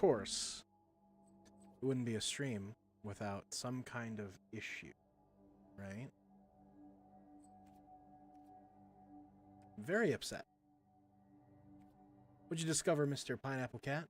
course, it wouldn't be a stream without some kind of issue, right? Very upset. What'd you discover, Mr. Pineapple Cat?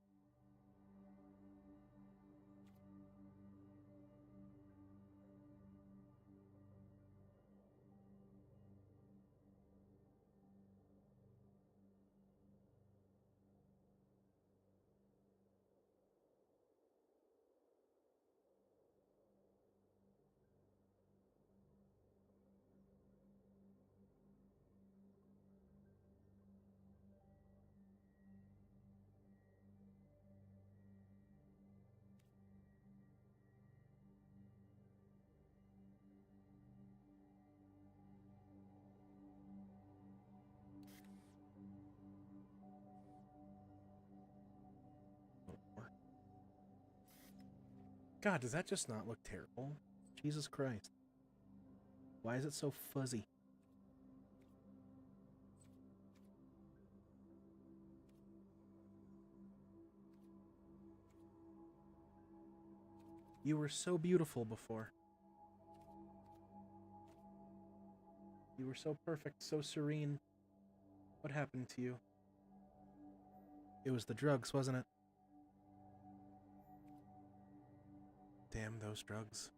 God, does that just not look terrible? Jesus Christ. Why is it so fuzzy? You were so beautiful before. You were so perfect, so serene. What happened to you? It was the drugs, wasn't it? Damn those drugs.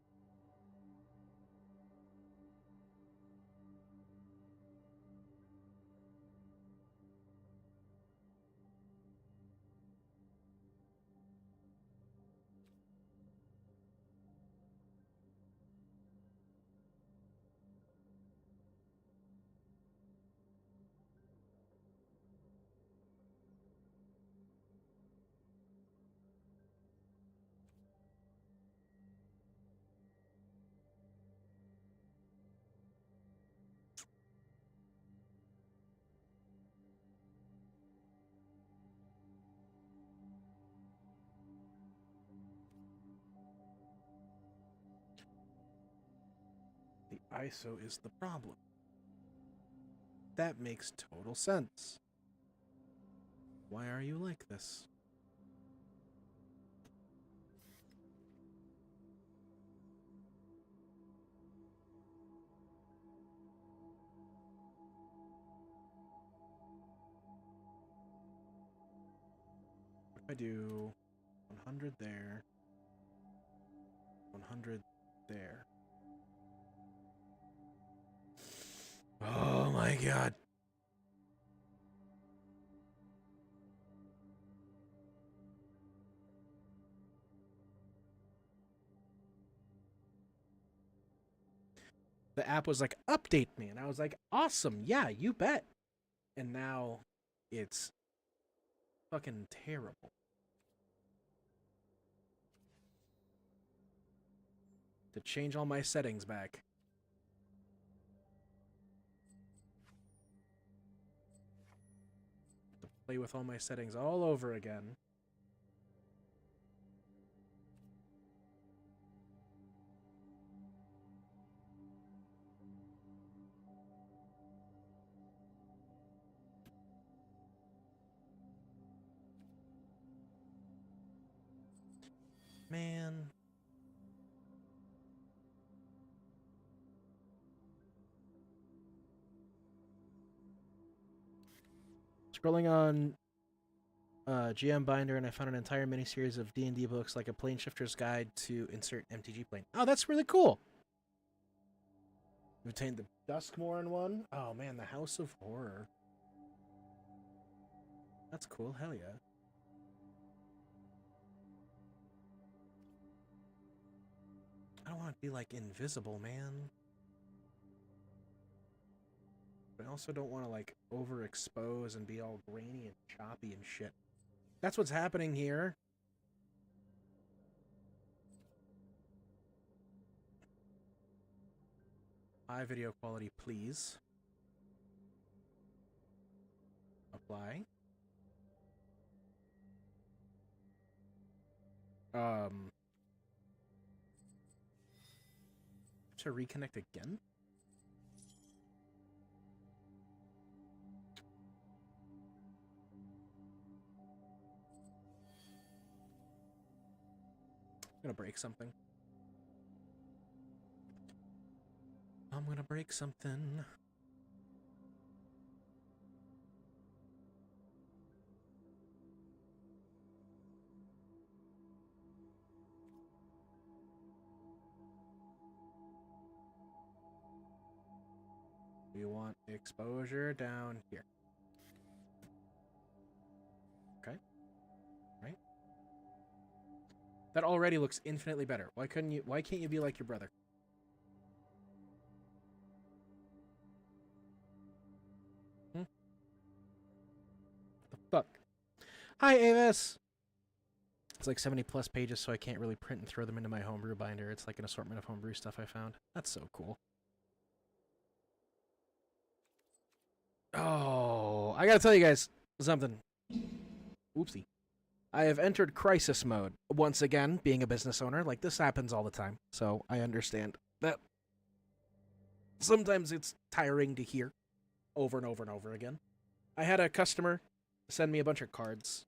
The ISO is the problem. That makes total sense. Why are you like this? What if I do 100 there, 100 there? Oh my god. The app was like, update me. And I was like, awesome. Yeah, you bet. And now it's fucking terrible. To change all my settings back. To play with all my settings all over again. Man. Scrolling on GM Binder, and I found an entire miniseries of D&D books, like a Plane Shifter's Guide to Insert MTG Plane. Oh, that's really cool. You obtained the Duskmourn one. Oh man, the House of Horror. That's cool. Hell yeah. I don't want to be like invisible, man. But I also don't want to like overexpose and be all grainy and choppy and shit. That's what's happening here. High video quality, please. Apply. To reconnect again? gonna break something. I'm gonna break something. We want exposure down here. Okay. Right. That already looks infinitely better. Why can't you be like your brother? The fuck? Hi, Avis! It's like 70 plus pages, so I can't really print and throw them into my homebrew binder. It's like an assortment of homebrew stuff I found. That's so cool. Oh, I gotta tell you guys something. Oopsie. I have entered crisis mode once again, being a business owner. Like, this happens all the time, so I understand that sometimes it's tiring to hear over and over and over again. I had a customer send me a bunch of cards,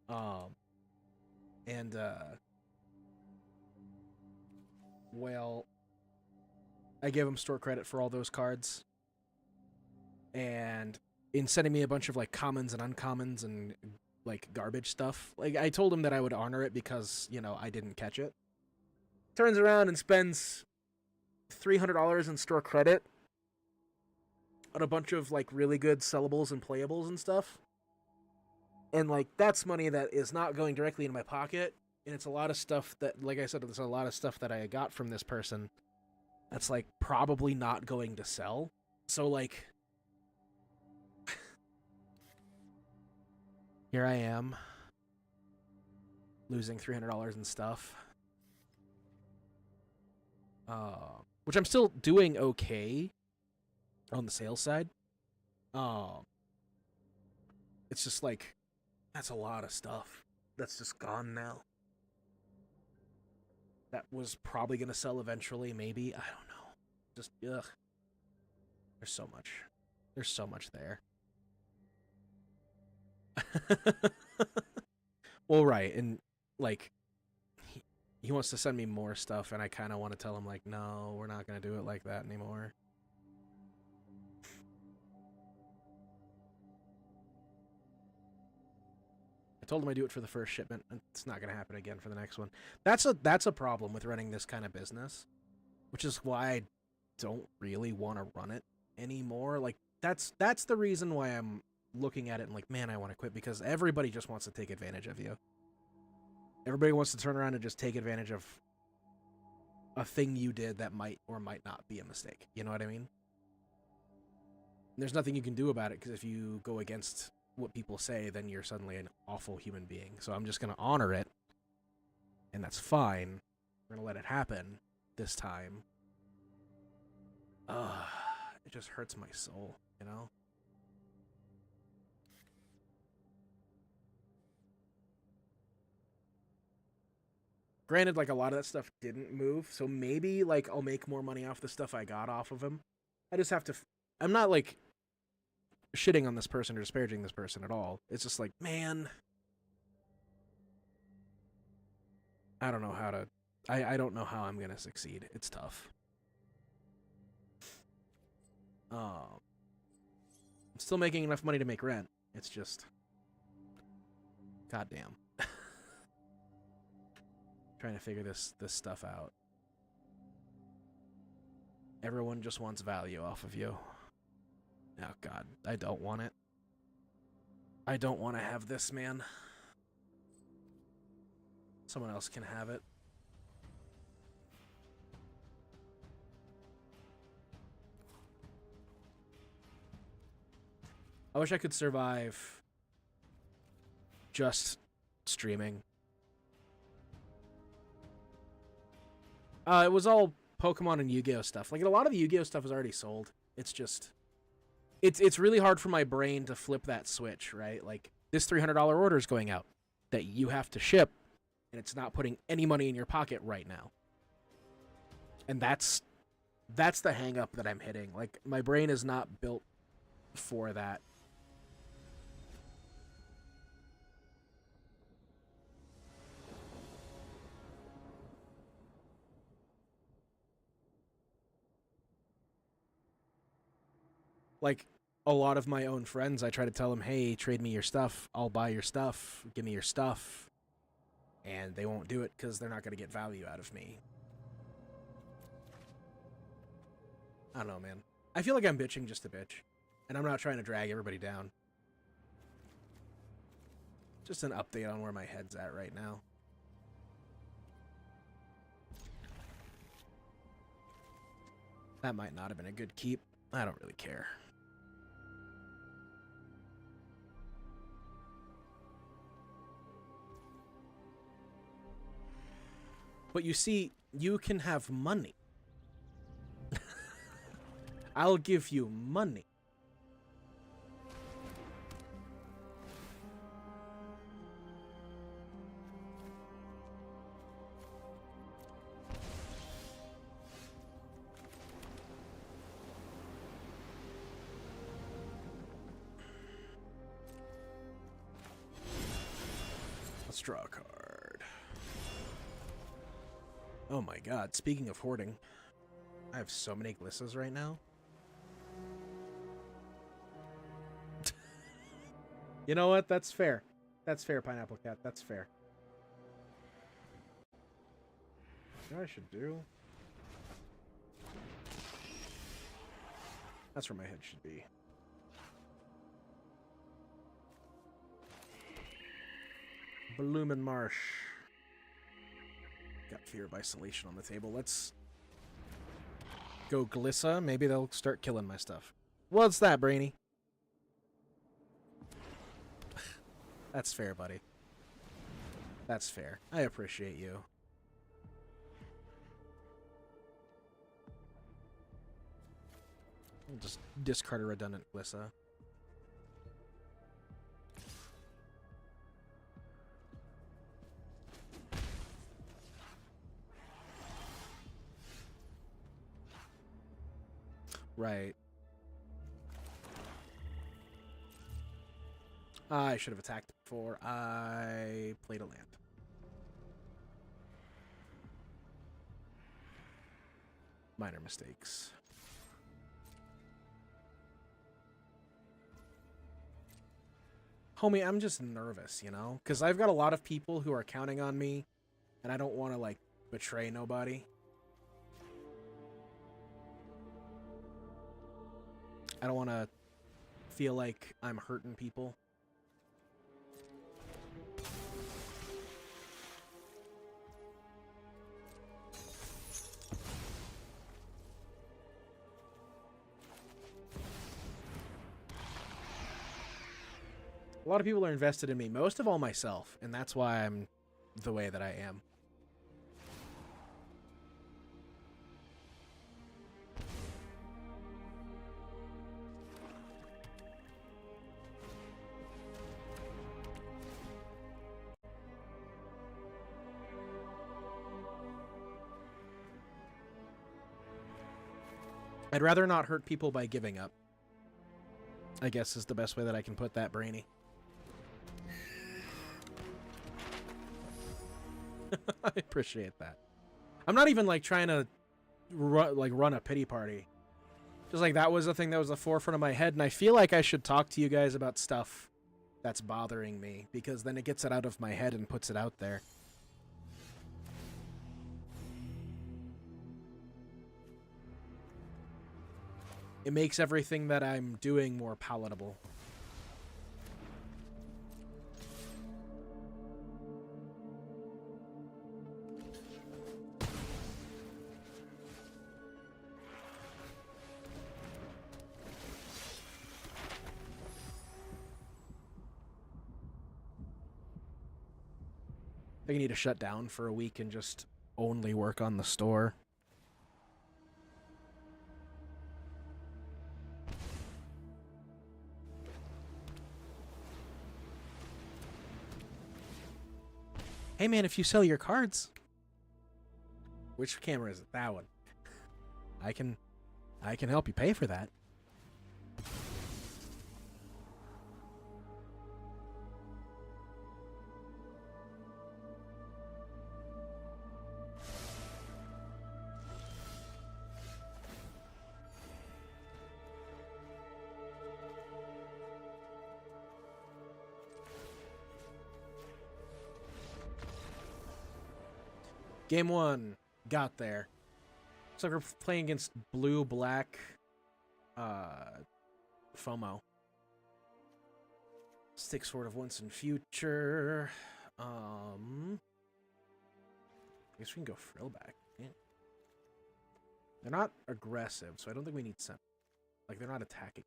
and well, I gave him store credit for all those cards, and in sending me a bunch of like commons and uncommons and like garbage stuff, like I told him that I would honor it because, you know, I didn't catch it. Turns around and spends $300 in store credit on a bunch of like really good sellables and playables and stuff. And like that's money that is not going directly in my pocket, and it's a lot of stuff that, like I said, there's a lot of stuff that I got from this person that's like probably not going to sell. So like here I am losing $300 in stuff. Which I'm still doing okay on the sales side. It's just like that's a lot of stuff that's just gone now. That was probably gonna sell eventually, maybe. I don't know. Just ugh. There's so much. There's so much there. Well, right, and like he wants to send me more stuff, and I kind of want to tell him like, no, we're not gonna do it like that anymore. I told him I'd do it for the first shipment, and it's not gonna happen again for the next one. That's a problem with running this kind of business, which is why I don't really want to run it anymore. Like that's the reason why I'm looking at it and like, man, I want to quit, because everybody just wants to take advantage of you. Everybody wants to turn around and just take advantage of a thing you did that might or might not be a mistake. You know what I mean? And there's nothing you can do about it, because if you go against what people say, then you're suddenly an awful human being. So I'm just going to honor it, and that's fine. We're going to let it happen this time. It just hurts my soul, you know? Granted, like, a lot of that stuff didn't move, so maybe, like, I'll make more money off the stuff I got off of him. I just have to... I'm not, like, shitting on this person or disparaging this person at all. It's just like, man... I don't know how to... I don't know how I'm gonna succeed. It's tough. I'm still making enough money to make rent. It's just... Goddamn. Trying to figure this stuff out. Everyone just wants value off of you. Oh god, I don't want it. I don't want to have this, man. Someone else can have it. I wish I could survive just streaming. It was all Pokemon and Yu-Gi-Oh stuff. Like, a lot of the Yu-Gi-Oh stuff is already sold. It's just... It's really hard for my brain to flip that switch, right? Like, this $300 order is going out that you have to ship, and it's not putting any money in your pocket right now. And that's the hang-up that I'm hitting. Like, my brain is not built for that. Like, a lot of my own friends, I try to tell them, hey, trade me your stuff. I'll buy your stuff. Give me your stuff. And they won't do it because they're not going to get value out of me. I don't know, man. I feel like I'm bitching just to bitch. And I'm not trying to drag everybody down. Just an update on where my head's at right now. That might not have been a good keep. I don't really care. But you see, you can have money. I'll give you money. Let's draw a card. Oh my god, speaking of hoarding, I have so many glissas right now. You know what? That's fair. That's fair, Pineapple Cat. That's fair. You know what I should do? That's where my head should be. Bloomin' Marsh. Got Fear of Isolation on the table. Let's go Glissa. Maybe they'll start killing my stuff. What's that, Brainy? That's fair, buddy. That's fair. I appreciate you. I'll just discard a redundant Glissa. Right. I should have attacked before I played a land. Minor mistakes. Homie, I'm just nervous, you know? Because I've got a lot of people who are counting on me, and I don't want to, like, betray nobody. I don't want to feel like I'm hurting people. A lot of people are invested in me, most of all myself, and that's why I'm the way that I am. I'd rather not hurt people by giving up, I guess is the best way that I can put that, Brainy. I appreciate that. I'm not even like trying to run a pity party. Just like that was a thing that was the forefront of my head, and I feel like I should talk to you guys about stuff that's bothering me, because then it gets it out of my head and puts it out there. It makes everything that I'm doing more palatable. I think I need to shut down for a week and just only work on the store. Hey man, if you sell your cards... Which camera is it? That one. I can help you pay for that. Game 1. Got there. So we're playing against blue-black FOMO. Stick Sword of Once and Future. I guess we can go Frillback. Yeah. They're not aggressive, so I don't think we need Sentinel. Like, they're not attacking.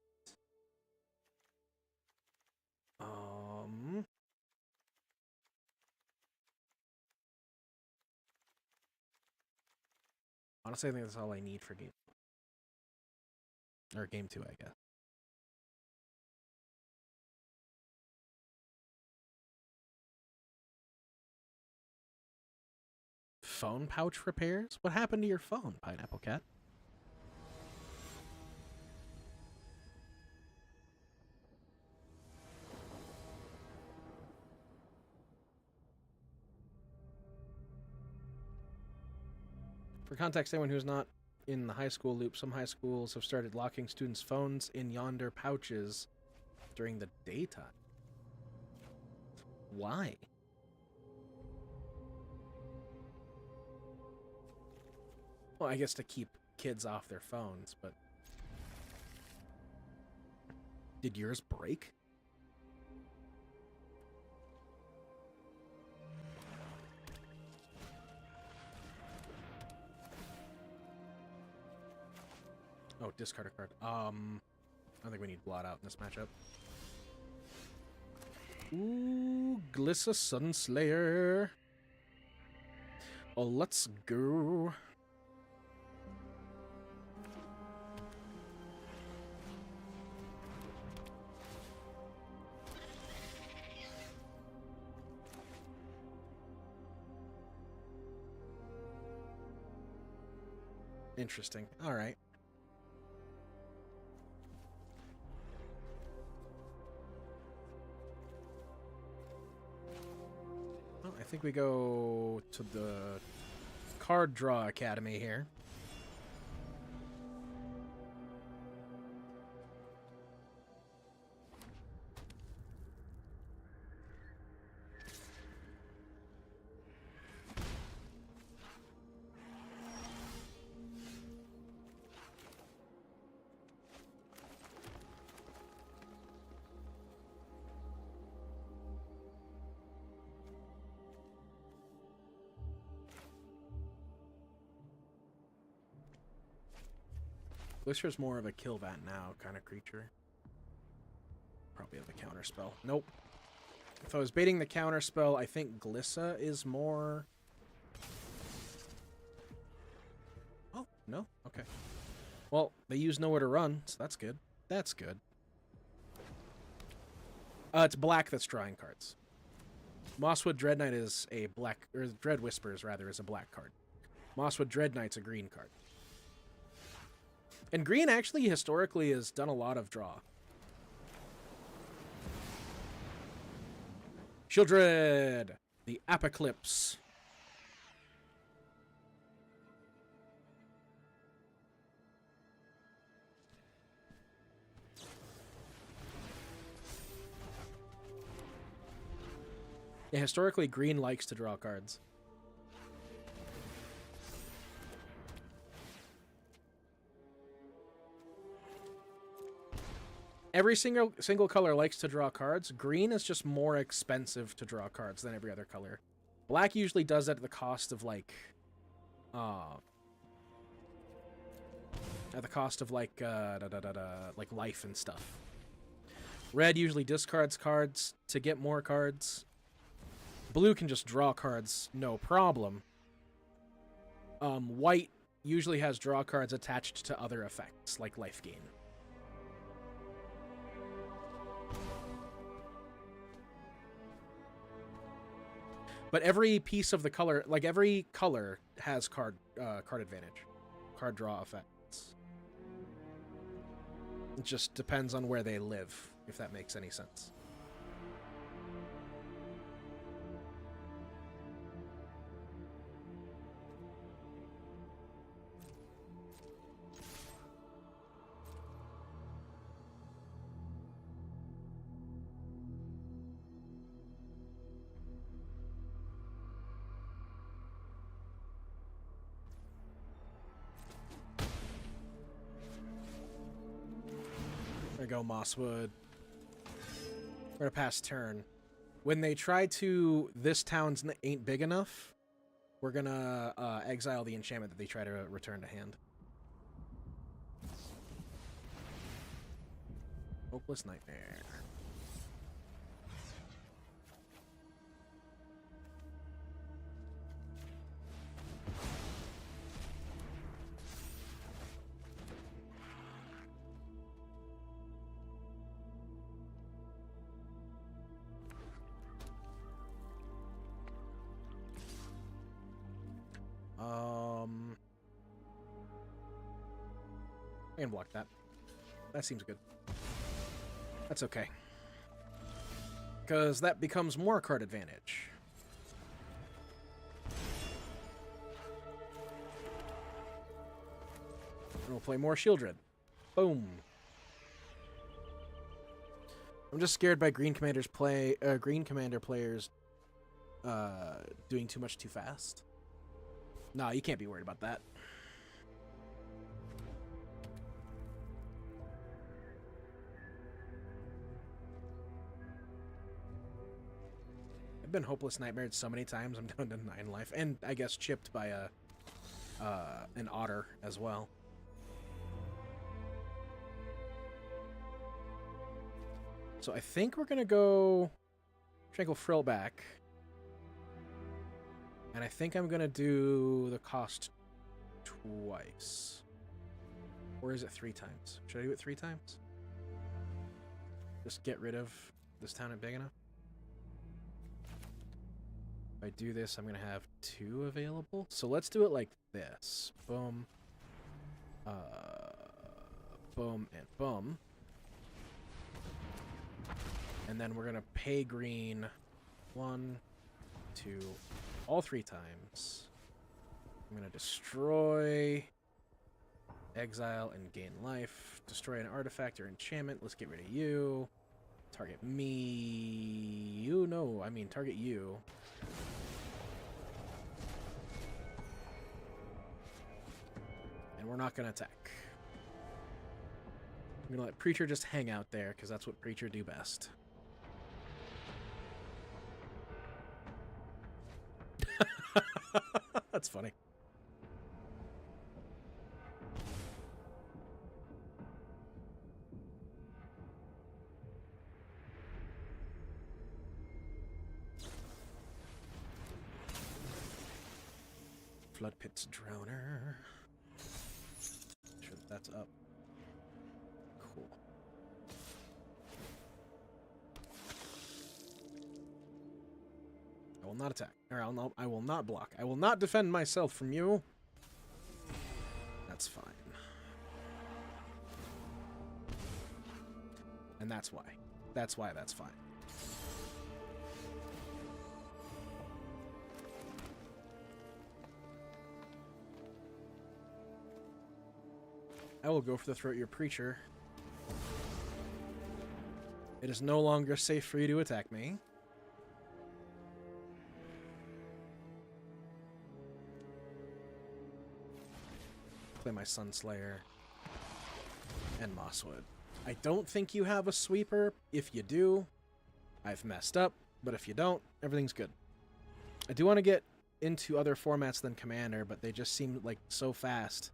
Honestly, I think that's all I need for game 1. Or game 2, I guess. Phone pouch repairs? What happened to your phone, Pineapple Cat? For context, anyone who's not in the high school loop, some high schools have started locking students' phones in yonder pouches during the daytime. Why? Well, I guess to keep kids off their phones, but... Did yours break? Oh, discard a card. I don't think we need Blot out in this matchup. Ooh, Glissa Sunslayer. Oh, let's go. Interesting. All right. Well, I think we go to the Card Draw Academy here. Glisser's more of a kill that now kind of creature. Probably have a counter spell. Nope. If I was baiting the counter spell, I think Glissa is more... Oh, no? Okay. Well, they use nowhere to run, so that's good. That's good. It's black that's drawing cards. Mosswood Dread Knight is a black... Or Dread Whispers, rather, is a black card. Mosswood Dread Knight's a green card. And green actually historically has done a lot of draw. Shieldred, the Apocalypse. Yeah, historically, green likes to draw cards. Every single color likes to draw cards. Green is just more expensive to draw cards than every other color. Black usually does that at the cost of like like life and stuff. Red usually discards cards to get more cards. Blue can just draw cards, no problem. White usually has draw cards attached to other effects, like life gain. But every piece of the color, like every color, has card advantage, card draw effects. It just depends on where they live, if that makes any sense. go Mosswood. We're gonna pass turn. When they try to, this town's ain't big enough, we're gonna exile the enchantment that they try to return to hand. Hopeless Nightmare. I can block that. That seems good. That's okay. Because that becomes more card advantage. And we'll play more Shieldred. Boom. I'm just scared by Green Commander players doing too much too fast. No, you can't be worried about that. I've been Hopeless Nightmared so many times, I'm down to 9 life. And I guess chipped by an otter as well. So I think we're going to go Tranquil Frill back. And I think I'm going to do the cost twice. Or is it 3 times? Should I do it 3 times? Just get rid of this town at big enough? If I do this, I'm going to have 2 available. So let's do it like this. Boom. Boom and boom. And then we're going to pay green 1, 2, all 3 times. I'm going to destroy, exile, and gain life. Destroy an artifact or enchantment. Let's get rid of you. Target me. You, no, I mean target you. And we're not going to attack. I'm going to let Preacher just hang out there, because that's what Preacher do best. That's funny. Flood Pit's Droner. Sure that's up. Cool. I will not attack. Or I will not block. I will not defend myself from you. That's fine. And that's why. That's why that's fine. I will go for the Throat Your Preacher. It is no longer safe for you to attack me. Play my Sunslayer and Mosswood. I don't think you have a sweeper. If you do, I've messed up. But if you don't, everything's good. I do want to get into other formats than Commander, but they just seem like so fast.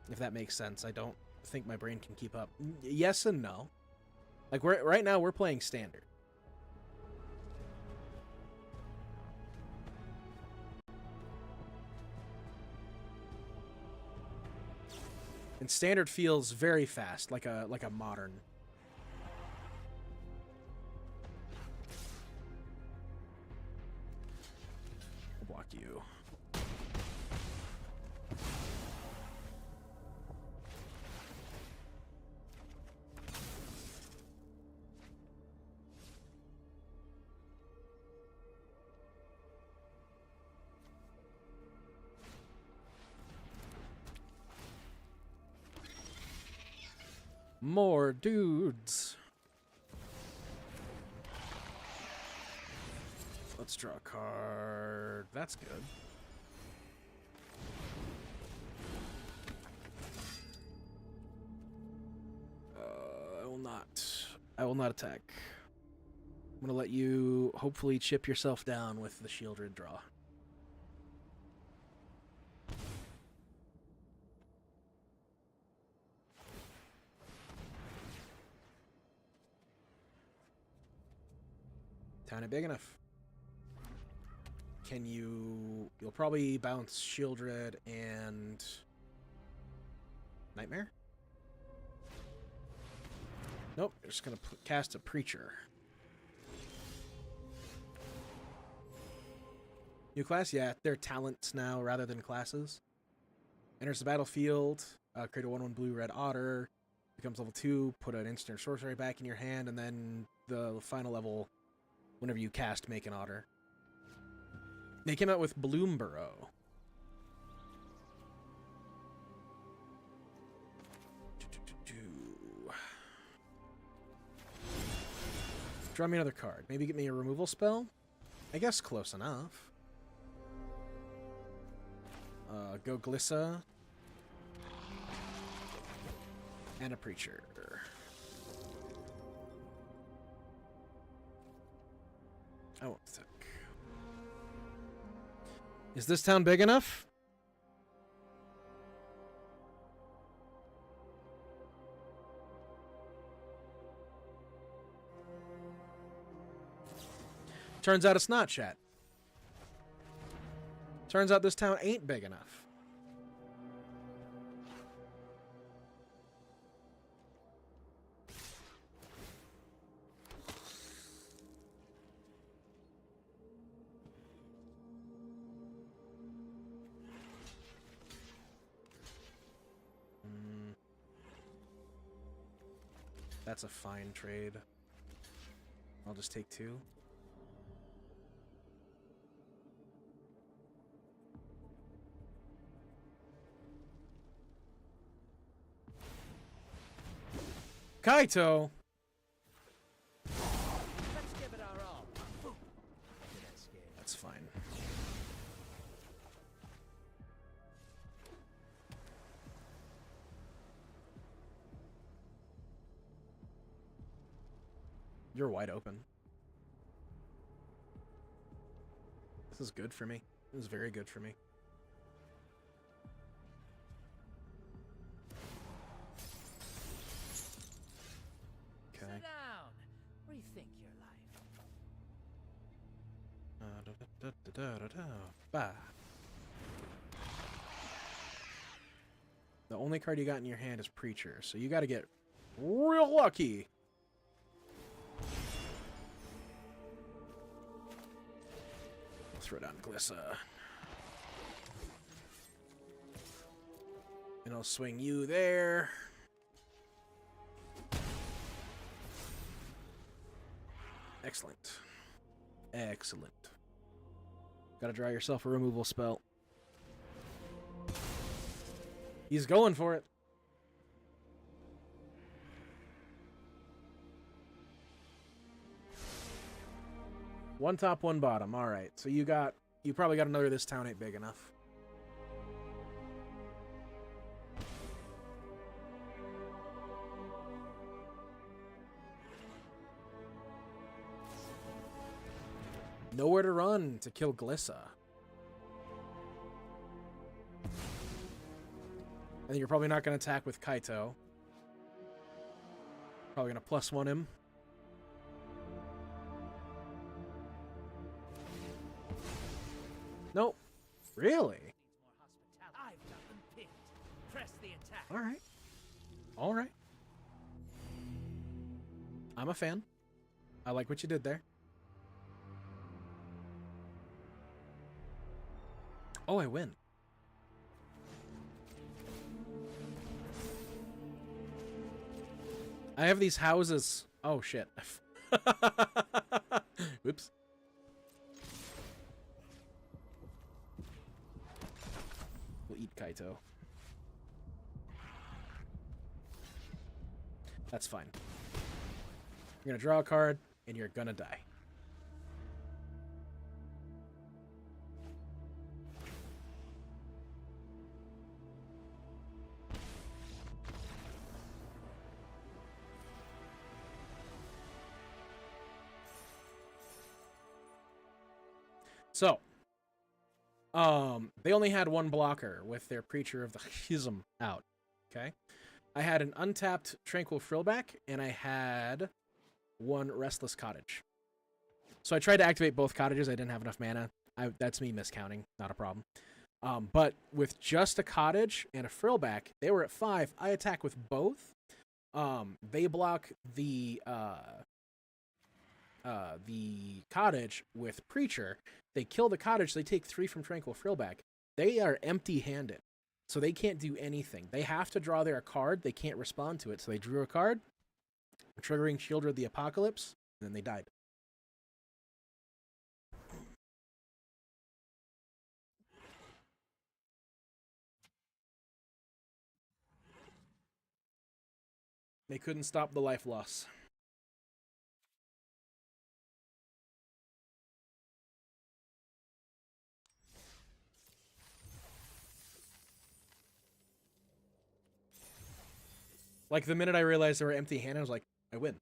If that makes sense. I don't think my brain can keep up. Yes and no. Like right now we're playing Standard. And Standard feels very fast, like a modern. I'll block you. More dudes. Let's draw a card. That's good. I will not. I will not attack. I'm going to let you hopefully chip yourself down with the shielded draw. Town ain't big enough. Can you... You'll probably bounce Shieldred and... Nightmare? Nope, you're just gonna cast a Preacher. New class? Yeah, they're talents now rather than classes. Enters the battlefield, create a 1/1 blue-red otter, becomes level 2, put an instant sorcery back in your hand, and then the final level, whenever you cast, make an otter. They came out with Bloomborough. Draw me another card. Maybe get me a removal spell? I guess close enough. Go Glissa. And a Preacher. I won't attack. Is this town big enough? Turns out it's not, chat. Turns out this town ain't big enough. That's a fine trade. I'll just take 2. Kaito! Let's give it our all. That's fine. You're wide open. This is good for me. This is very good for me. Okay. Sit down. Rethink your life. Bah. The only card you got in your hand is Preacher, so you got to get real lucky. Throw down Glissa. And I'll swing you there. Excellent. Excellent. Gotta draw yourself a removal spell. He's going for it. One top, one bottom. All right. So you probably got another This Town Ain't Big Enough. Nowhere to run to kill Glissa. And you're probably not going to attack with Kaito. Probably going to +1 him. Nope. Really? I've got them pinned. Press the attack. All right. All right. I'm a fan. I like what you did there. Oh, I win. I have these houses. Oh, shit. Whoops. We'll eat Kaito. That's fine. You're gonna draw a card, and you're gonna die. So, they only had one blocker with their Preacher of the Schism out. Okay? I had an untapped Tranquil Frillback, and I had one Restless Cottage. So I tried to activate both cottages. I didn't have enough mana. That's me miscounting. Not a problem. But with just a cottage and a frillback, they were at 5. I attack with both. They block the cottage with Preacher. They kill the cottage. They take 3 from Tranquil Frillback. They are empty-handed, so they can't do anything. They have to draw their card. They can't respond to it, so they drew a card, triggering Shielder of the Apocalypse, and then they died. They couldn't stop the life loss. Like, the minute I realized they were empty-handed, I was like, I win.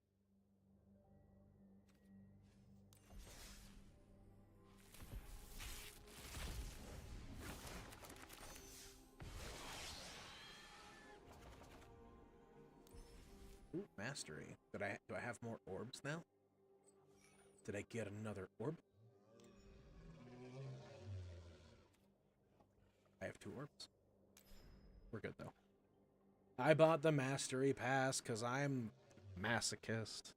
Ooh, mastery. Do I have more orbs now? Did I get another orb? I have 2 orbs. We're good, though. I bought the mastery pass because I'm masochist.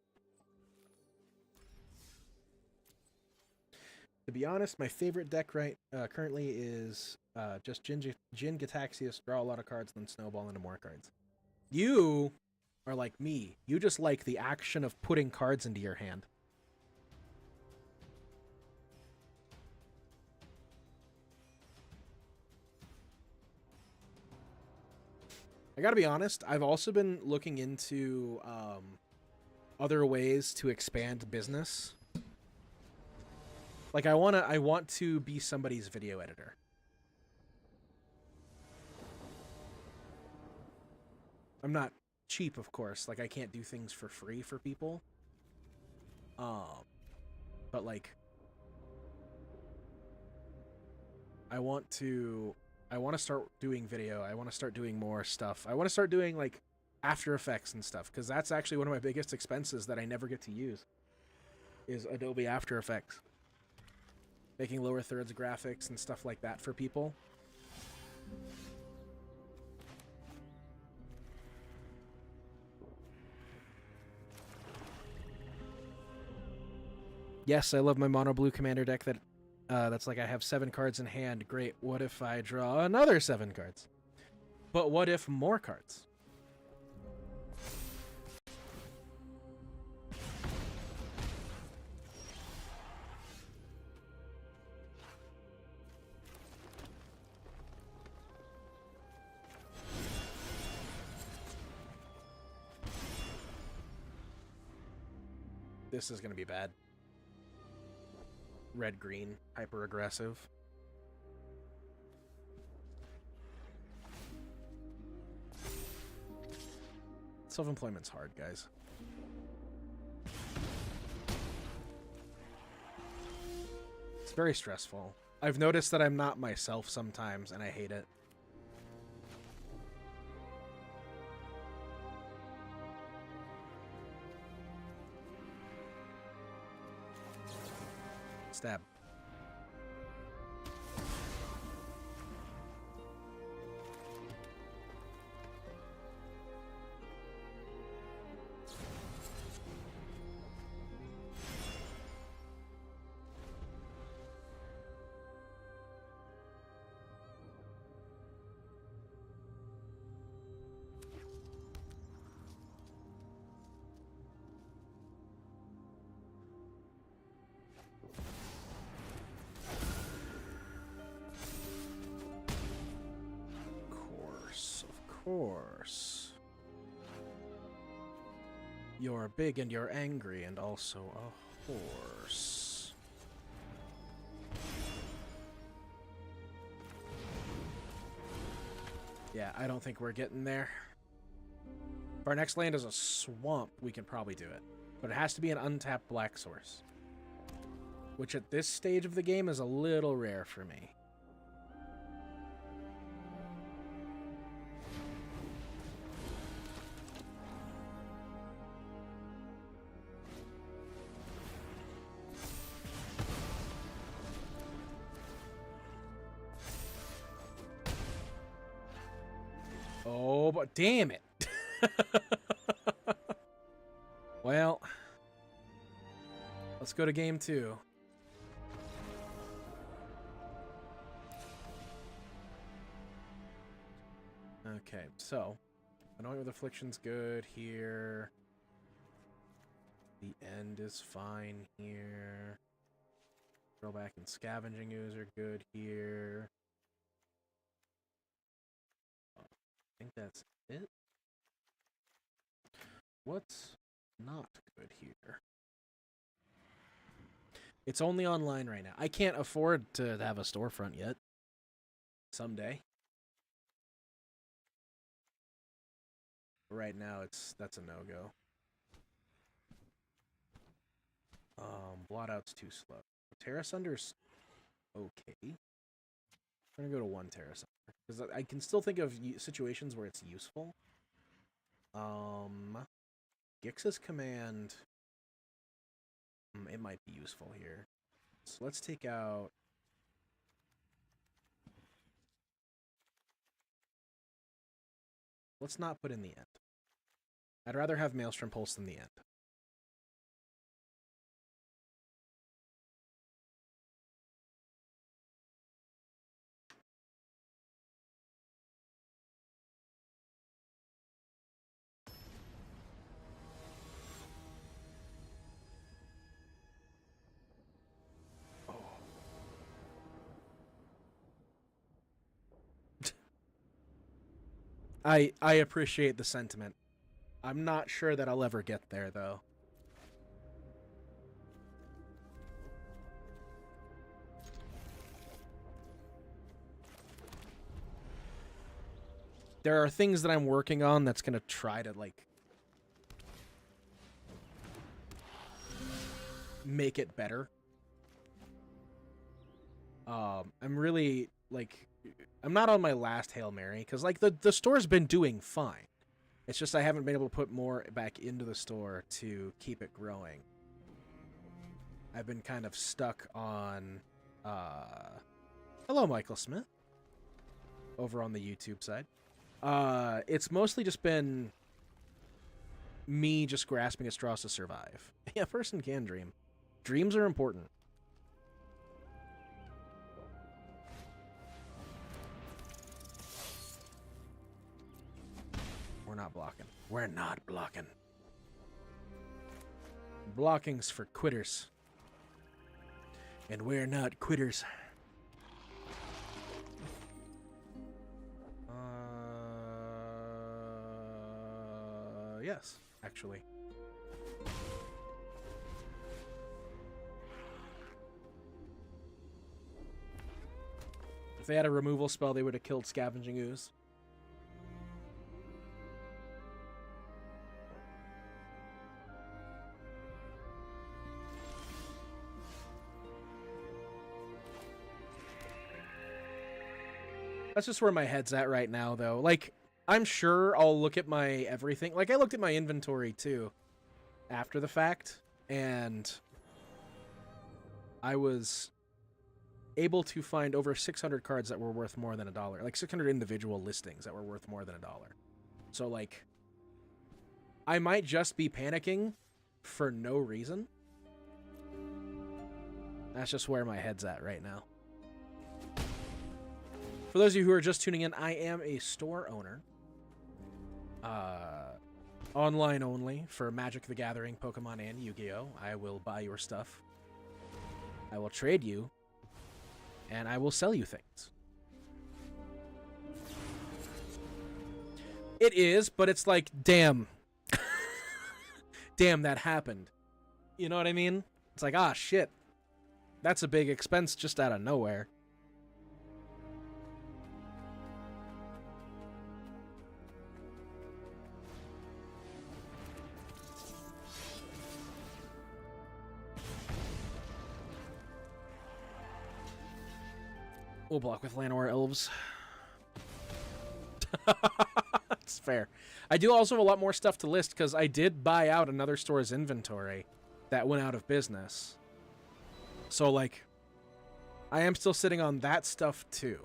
To be honest, my favorite deck currently is just Jin Gataxias, draw a lot of cards, then snowball into more cards. You are like me. You just like the action of putting cards into your hand. I gotta be honest, I've also been looking into other ways to expand business. Like, I want to be somebody's video editor. I'm not cheap, of course. Like, I can't do things for free for people. But like, I want to start doing video. I want to start doing more stuff. I want to start doing like After Effects and stuff, because that's actually one of my biggest expenses that I never get to use, is Adobe After Effects. Making lower thirds graphics and stuff like that for people. Yes, I love my mono blue commander deck that's like I have 7 cards in hand. Great. What if I draw another 7 cards? But what if more cards? This is going to be bad. Red-green, hyper-aggressive. Self-employment's hard, guys. It's very stressful. I've noticed that I'm not myself sometimes, and I hate it. Stab. Course. You're big and you're angry and also a horse. Yeah, I don't think we're getting there. If our next land is a swamp, we can probably do it. But it has to be an untapped black source. which at this stage of the game is a little rare for me. Oh, but damn it. Well, let's go to game 2. Okay, so Annoying with Affliction's good here. The End is fine here. Throwback and Scavenging Ooze are good here. I think that's it. What's not good here? It's only online right now. I can't afford to have a storefront yet. Someday. Right now, that's a no-go. Blotout's too slow. Terra Sunder's okay. I'm gonna go to 1 Terra Sunder because I can still think of situations where it's useful. Gix's command, it might be useful here. So let's take out. Let's not put in the End. I'd rather have Maelstrom Pulse than the End. I appreciate the sentiment. I'm not sure that I'll ever get there, though. There are things that I'm working on that's going to try to, like, make it better. I'm really, like... I'm not on my last Hail Mary, because, like, the store's been doing fine. It's just I haven't been able to put more back into the store to keep it growing. I've been kind of stuck on, hello, Michael Smith. Over on the YouTube side. It's mostly just been me just grasping at straws to survive. Yeah, a person can dream. Dreams are important. We're not blocking. We're not blocking. Blocking's for quitters. And we're not quitters. Yes, actually. If they had a removal spell, they would have killed Scavenging Ooze. That's just where my head's at right now, though. Like, I'm sure I'll look at my everything. Like, I looked at my inventory, too, after the fact, and I was able to find over 600 cards that were worth more than $1. Like, 600 individual listings that were worth more than $1. So, like, I might just be panicking for no reason. That's just where my head's at right now. For those of you who are just tuning in, I am a store owner. Online only for Magic the Gathering, Pokemon, and Yu-Gi-Oh! I will buy your stuff. I will trade you. And I will sell you things. It is, but it's like, damn. Damn, that happened. You know what I mean? It's like, ah, shit. That's a big expense just out of nowhere. We'll block with Llanowar Elves. That's fair. I do also have a lot more stuff to list because I did buy out another store's inventory that went out of business. So, like, I am still sitting on that stuff too.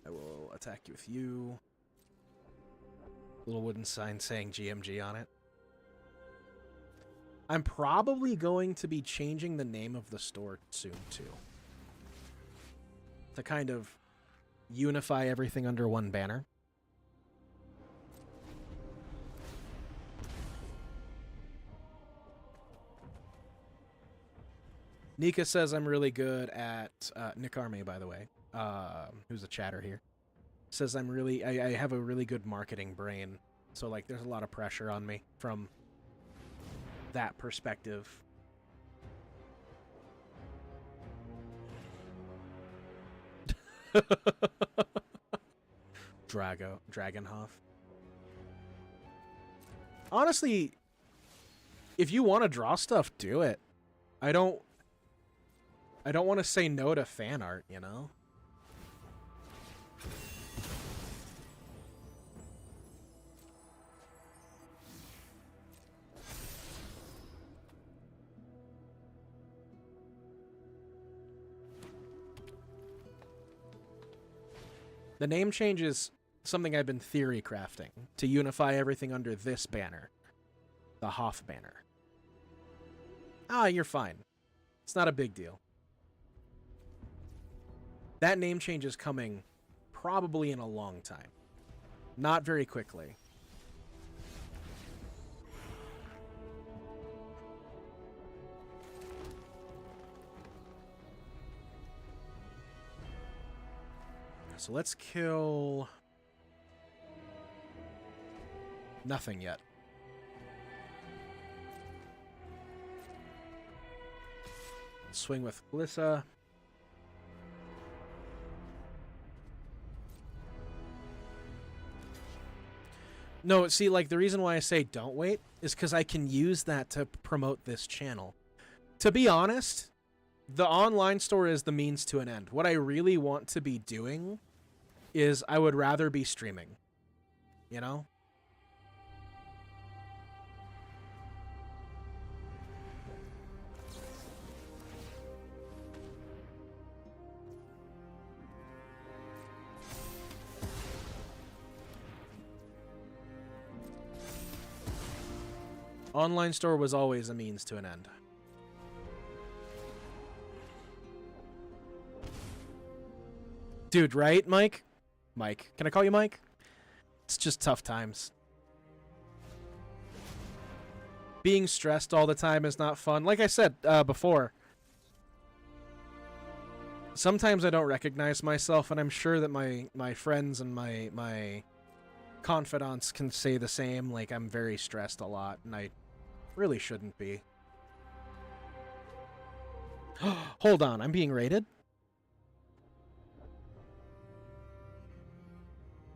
I will attack you with you. Little wooden sign saying GMG on it. I'm probably going to be changing the name of the store soon, too. To kind of unify everything under one banner. Nika says I'm really good at... Nick Army, by the way, who's a chatter here. Says I'm really... I have a really good marketing brain. So, like, there's a lot of pressure on me from that perspective. Dragonhof. Honestly, if you want to draw stuff, do it. I don't want to say no to fan art, you know? The name change is something I've been theory crafting to unify everything under this banner. The Haaf banner. Ah, you're fine. It's not a big deal. That name change is coming probably in a long time. Not very quickly. So let's kill... nothing yet. Swing with Glissa. No, see, like, the reason why I say don't wait is because I can use that to promote this channel. To be honest, the online store is the means to an end. What I really want to be doing is I would rather be streaming. You know? Online store was always a means to an end. Dude, right, Mike? Mike. Can I call you Mike? It's just tough times. Being stressed all the time is not fun. Like I said before, sometimes I don't recognize myself, and I'm sure that my friends and my confidants can say the same. Like, I'm very stressed a lot, and I really shouldn't be. Hold on, I'm being raided?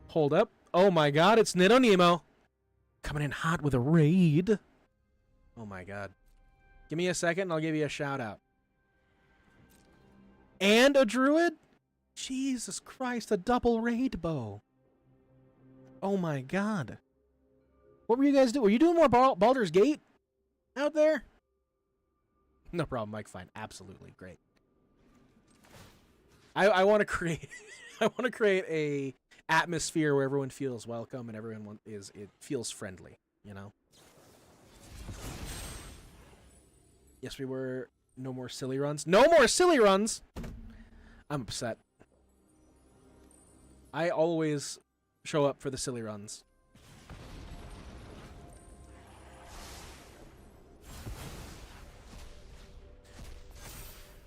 Hold up. Oh my god, it's Nidonemo. Coming in hot with a raid. Oh my god. Give me a second and I'll give you a shout out. And a druid? Jesus Christ, a double raid bow. Oh my god. What were you guys doing? Were you doing more Baldur's Gate out there? No problem, Mike. Fine. Absolutely. Great. I want to create I want to create a atmosphere where everyone feels welcome and everyone it feels friendly, you know? Yes, we were. No more silly runs. No more silly runs! I'm upset. I always show up for the silly runs.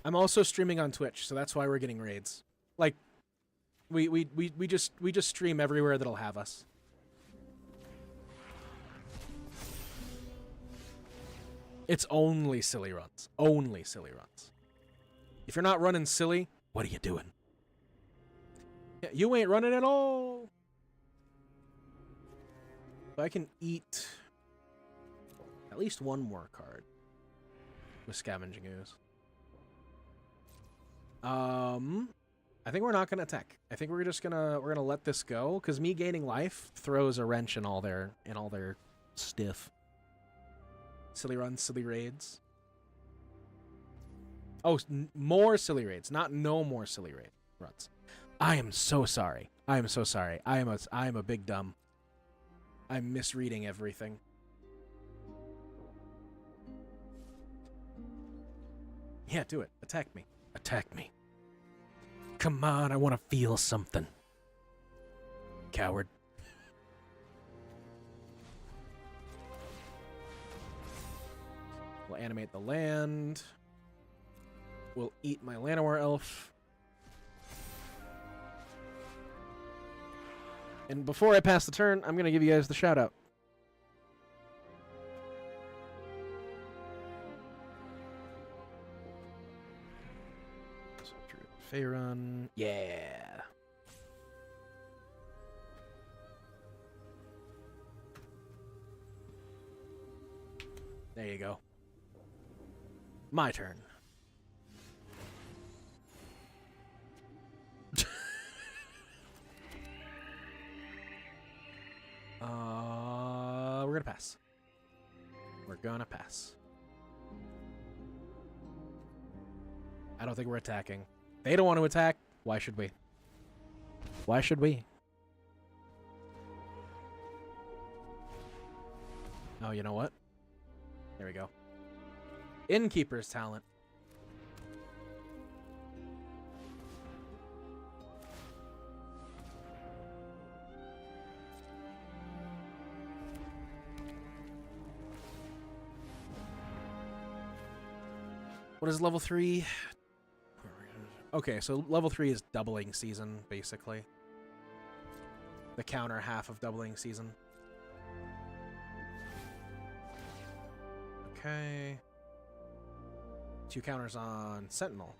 I'm also streaming on Twitch, so that's why we're getting raids. Like, we just stream everywhere that'll have us. It's only silly runs. Only silly runs. If you're not running silly, what are you doing? Yeah, you ain't running at all. So I can eat at least one more card. with Scavenging Ooze. I think we're not gonna attack. I think we're gonna let this go, because me gaining life throws a wrench in all their stiff. Silly runs, silly raids. Oh, more silly raids, not no more silly runs. I am so sorry. I am so sorry. I am a big dumb. I'm misreading everything. Yeah, do it. Attack me. Attack me. Come on, I want to feel something. Coward. We'll animate the land. We'll eat my Llanowar elf. And before I pass the turn, I'm going to give you guys the shout out. So, Faerun. Yeah. There you go. My turn. We're gonna pass. We're gonna pass. I don't think we're attacking. They don't want to attack. Why should we? Why should we? Oh, you know what? There we go. Innkeeper's talent. What is level 3? Okay, so level 3 is doubling season, basically. The counter half of doubling season. Okay. 2 counters on Sentinel.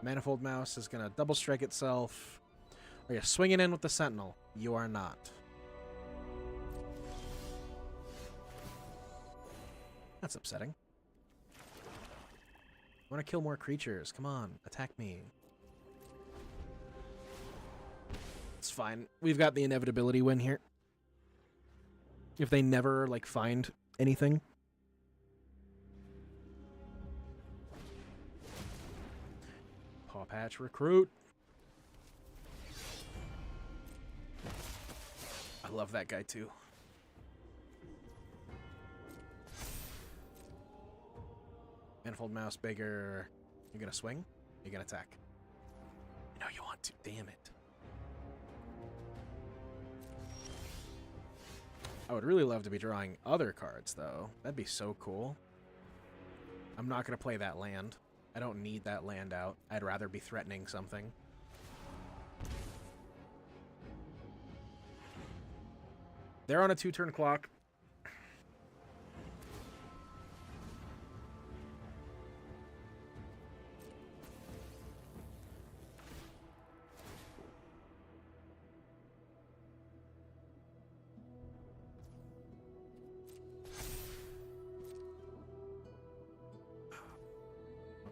Manifold Mouse is going to double strike itself. Are you swinging in with the Sentinel? You are not. That's upsetting. I want to kill more creatures. Come on, attack me. It's fine. We've got the inevitability win here. If they never, like, find anything. Paw Patch Recruit. I love that guy, too. Manifold Mouse bigger. You're gonna swing? You're gonna attack. You know you want to. Damn it. I would really love to be drawing other cards, though. That'd be so cool. I'm not gonna play that land. I don't need that land out. I'd rather be threatening something. They're on a 2-turn clock.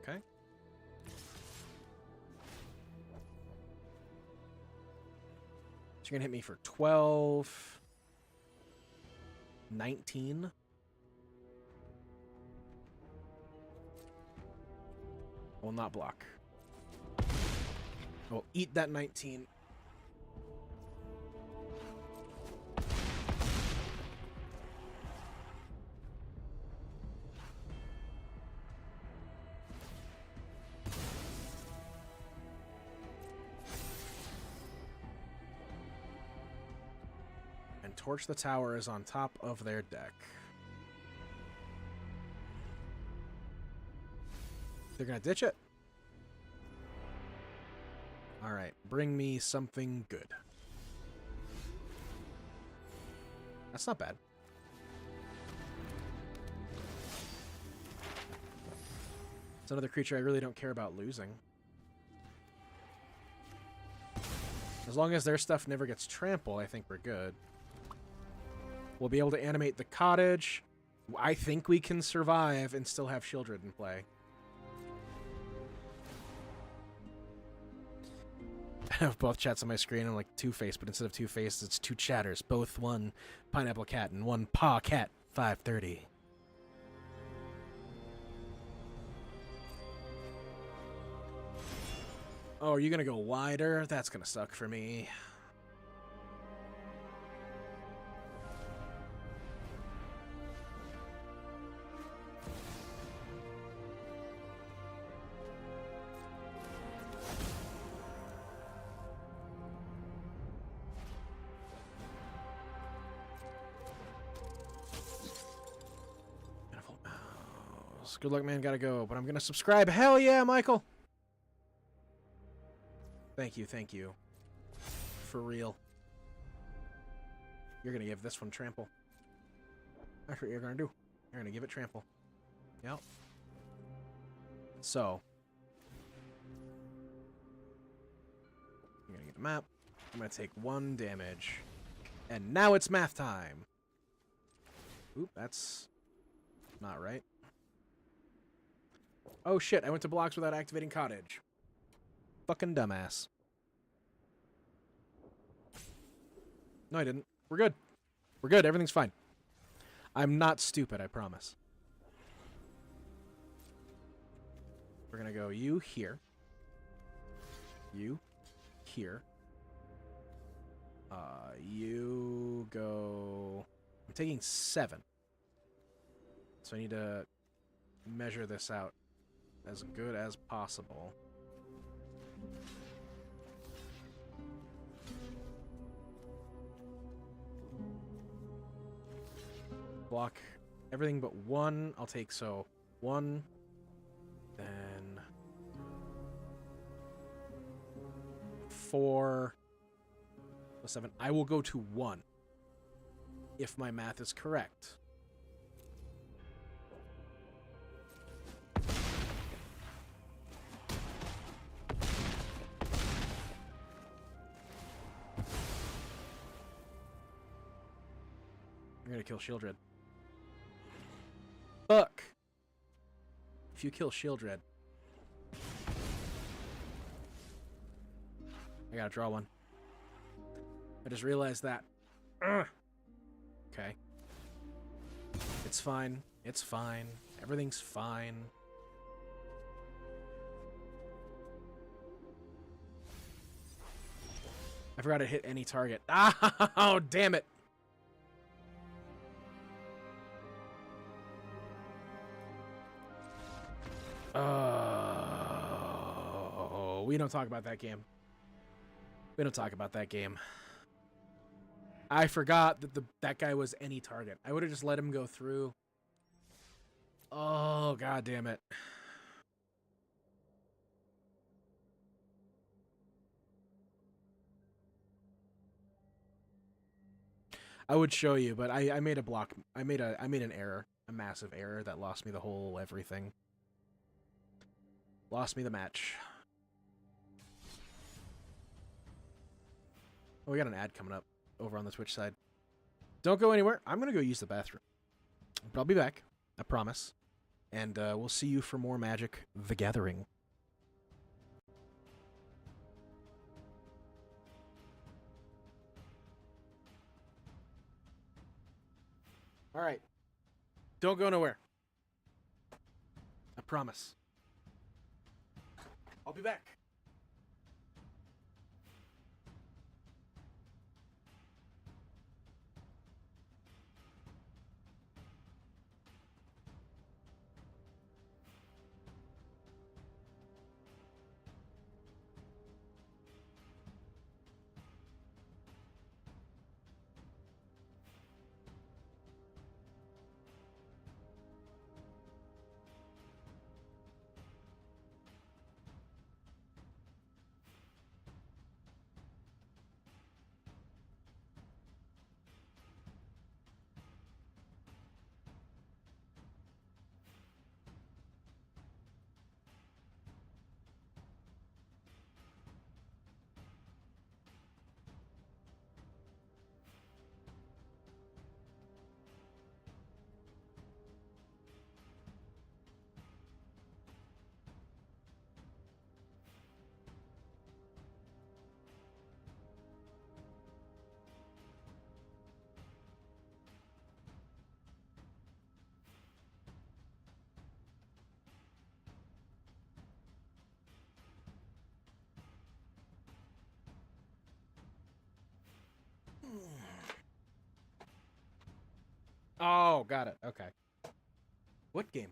Okay. So you're gonna hit me for 12, 19. I will not block. I will eat that 19. Torch the Tower is on top of their deck. They're gonna ditch it. Alright, bring me something good. That's not bad. It's another creature I really don't care about losing. As long as their stuff never gets trampled, I think we're good. We'll be able to animate the cottage. I think we can survive and still have Shieldred in play. I have both chats on my screen. I'm like Two-Face, but instead of Two-Face, it's two chatters. Both one Pineapple Cat and one Paw Cat 530. Oh, are you going to go wider? That's going to suck for me. Good luck, man. Gotta go. But I'm gonna subscribe. Hell yeah, Michael! Thank you, thank you. For real. You're gonna give this one trample. That's what you're gonna do. You're gonna give it trample. Yep. So. I'm gonna get a map. I'm gonna take 1 damage. And now it's math time! Oop, that's not right. Oh shit, I went to blocks without activating cottage. Fucking dumbass. No, I didn't. We're good. We're good. Everything's fine. I'm not stupid, I promise. We're gonna go you here. You here. You go... I'm taking 7. So I need to measure this out as good as possible. Block everything but 1. I'll take, so 1, then 4, 7. I will go to 1 if my math is correct. I'm gonna kill Shieldred. Fuck! If you kill Shieldred... I gotta draw one. I just realized that. Ugh. Okay. It's fine. It's fine. Everything's fine. I forgot to hit any target. Oh, damn it! Oh, we don't talk about that game. We don't talk about that game. I forgot that that guy was any target. I would have just let him go through. Oh, god damn it. I would show you, but I made a block. I made an error, a massive error that lost me the whole everything. Lost me the match. Oh, we got an ad coming up over on the Twitch side. Don't go anywhere. I'm going to go use the bathroom. But I'll be back. I promise. And we'll see you for more Magic: The Gathering. All right. Don't go nowhere. I promise. I'll be back. Oh, got it. Okay. What game?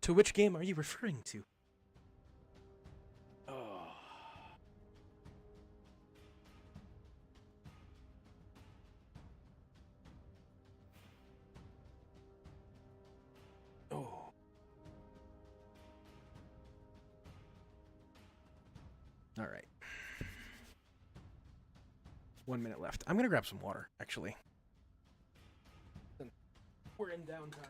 To which game are you referring to? Oh. Oh. All right. 1 minute left. I'm gonna grab some water, actually. We're in downtime.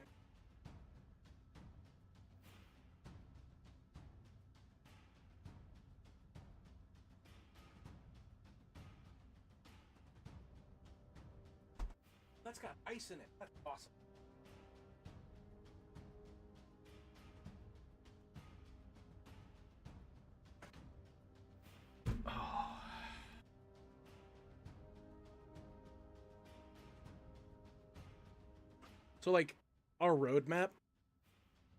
That's got ice in it. That's awesome. Oh. So, like, our roadmap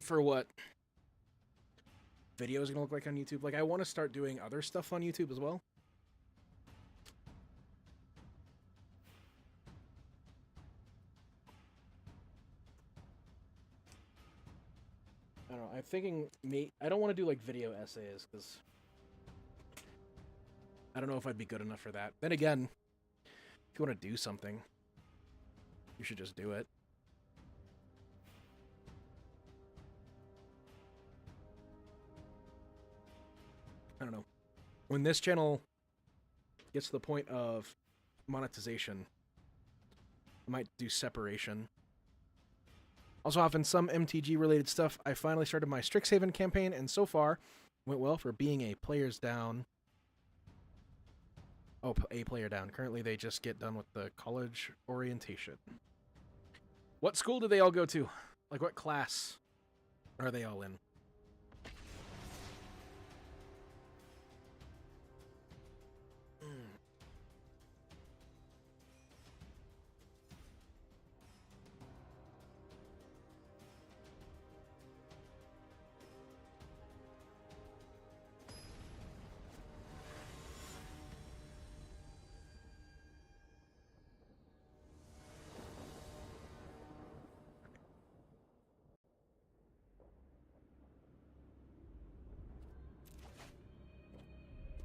for what video is gonna look like on YouTube. Like, I want to start doing other stuff on YouTube as well. I don't know. I'm thinking I don't want to do like video essays because I don't know if I'd be good enough for that. Then again, if you want to do something, you should just do it. I don't know. When this channel gets to the point of monetization, I might do separation. Also, often some MTG related stuff. I finally started my Strixhaven campaign, and so far went well for being a player's down. Oh, a player down. Currently, they just get done with the college orientation. What school do they all go to? Like, what class are they all in?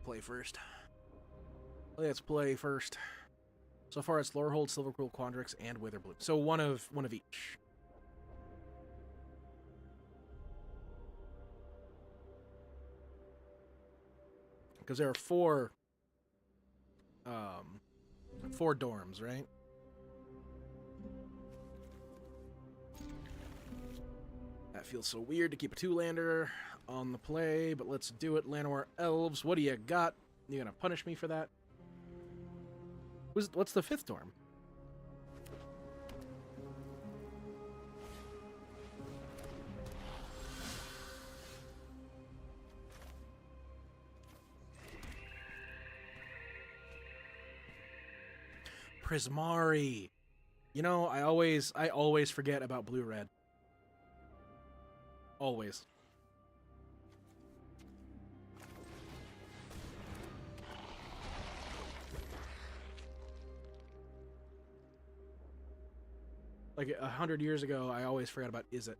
Play first. Let's play first. So far, it's Lorehold, Silverquill, Quandrix, and Witherbloom. So one of each. Because there are four dorms, right? That feels so weird to keep a two-lander on the play, but let's do it. Llanowar Elves, what do you got? You gonna punish me for that? What's the fifth dorm? Prismari. You know, I always forget about blue-red. Always. Like 100 years ago, I always forgot about Is It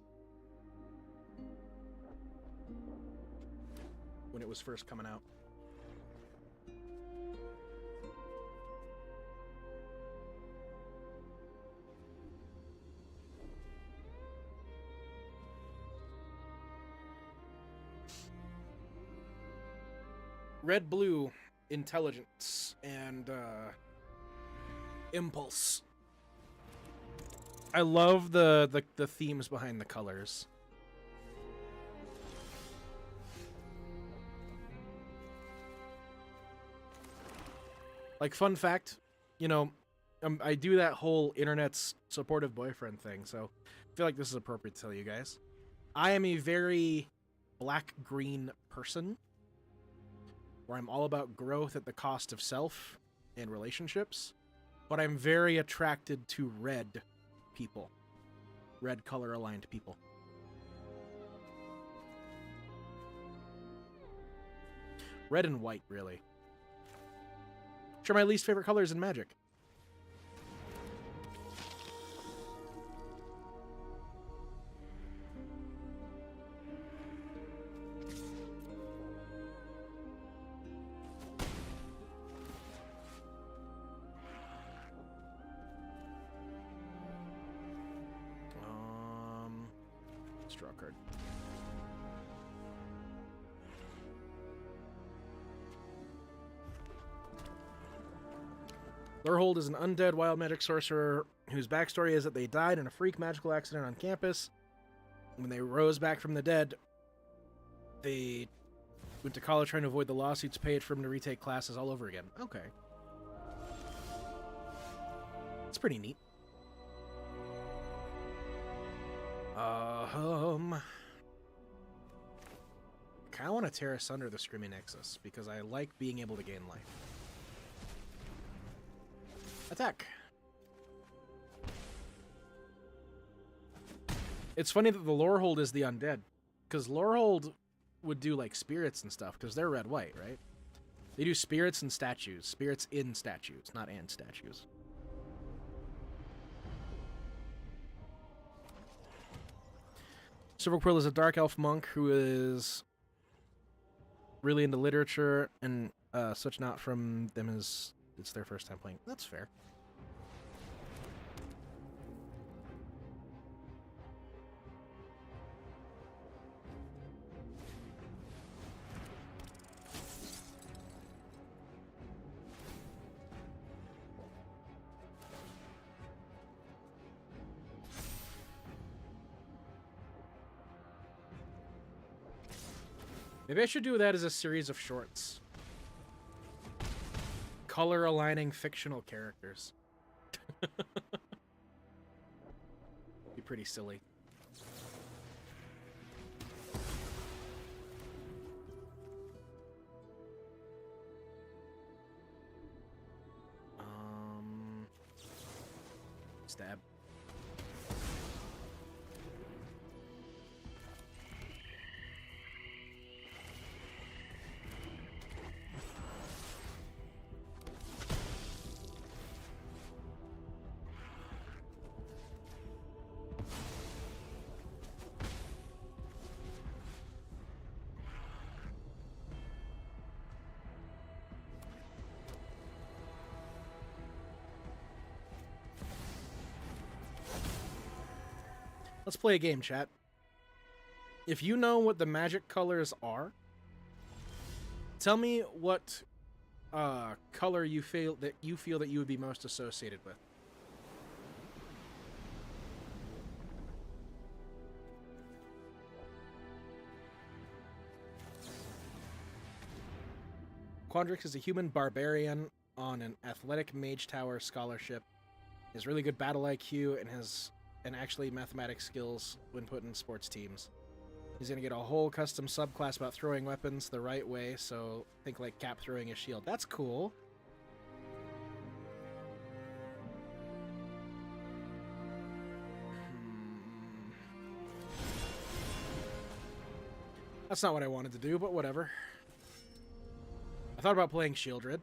when it was first coming out. Red, blue, intelligence, and impulse. I love the themes behind the colors. Like, fun fact, you know, I do that whole internet's supportive boyfriend thing, so I feel like this is appropriate to tell you guys. I am a very black-green person, where I'm all about growth at the cost of self and relationships, but I'm very attracted to red people. Red color-aligned people. Red and white, really. are my least favorite colors in Magic. Let's draw a card. Lorehold is an undead wild magic sorcerer whose backstory is that they died in a freak magical accident on campus. When they rose back from the dead, they went to college trying to avoid the lawsuits paid for them to retake classes all over again. Okay. It's pretty neat. I kind of want to tear asunder the Screaming Nexus because I like being able to gain life. Attack. It's funny that the Lorehold is the undead, because Lorehold would do like spirits and stuff, because they're red-white, right? They do spirits and statues. Spirits in statues, not and statues. Silverquill is a dark elf monk who is really into literature and such. Not from them as it's their first time playing. That's fair. Maybe I should do that as a series of shorts. Color aligning fictional characters. Be pretty silly. Stab. Let's play a game, chat. If you know what the magic colors are, tell me what color you feel that you would be most associated with. Quandrix is a human barbarian on an athletic mage tower scholarship. He has really good battle IQ and has actually mathematics skills when put in sports teams. He's going to get a whole custom subclass about throwing weapons the right way, so think like Cap throwing a shield. That's cool. That's not what I wanted to do, but whatever. I thought about playing Shieldred,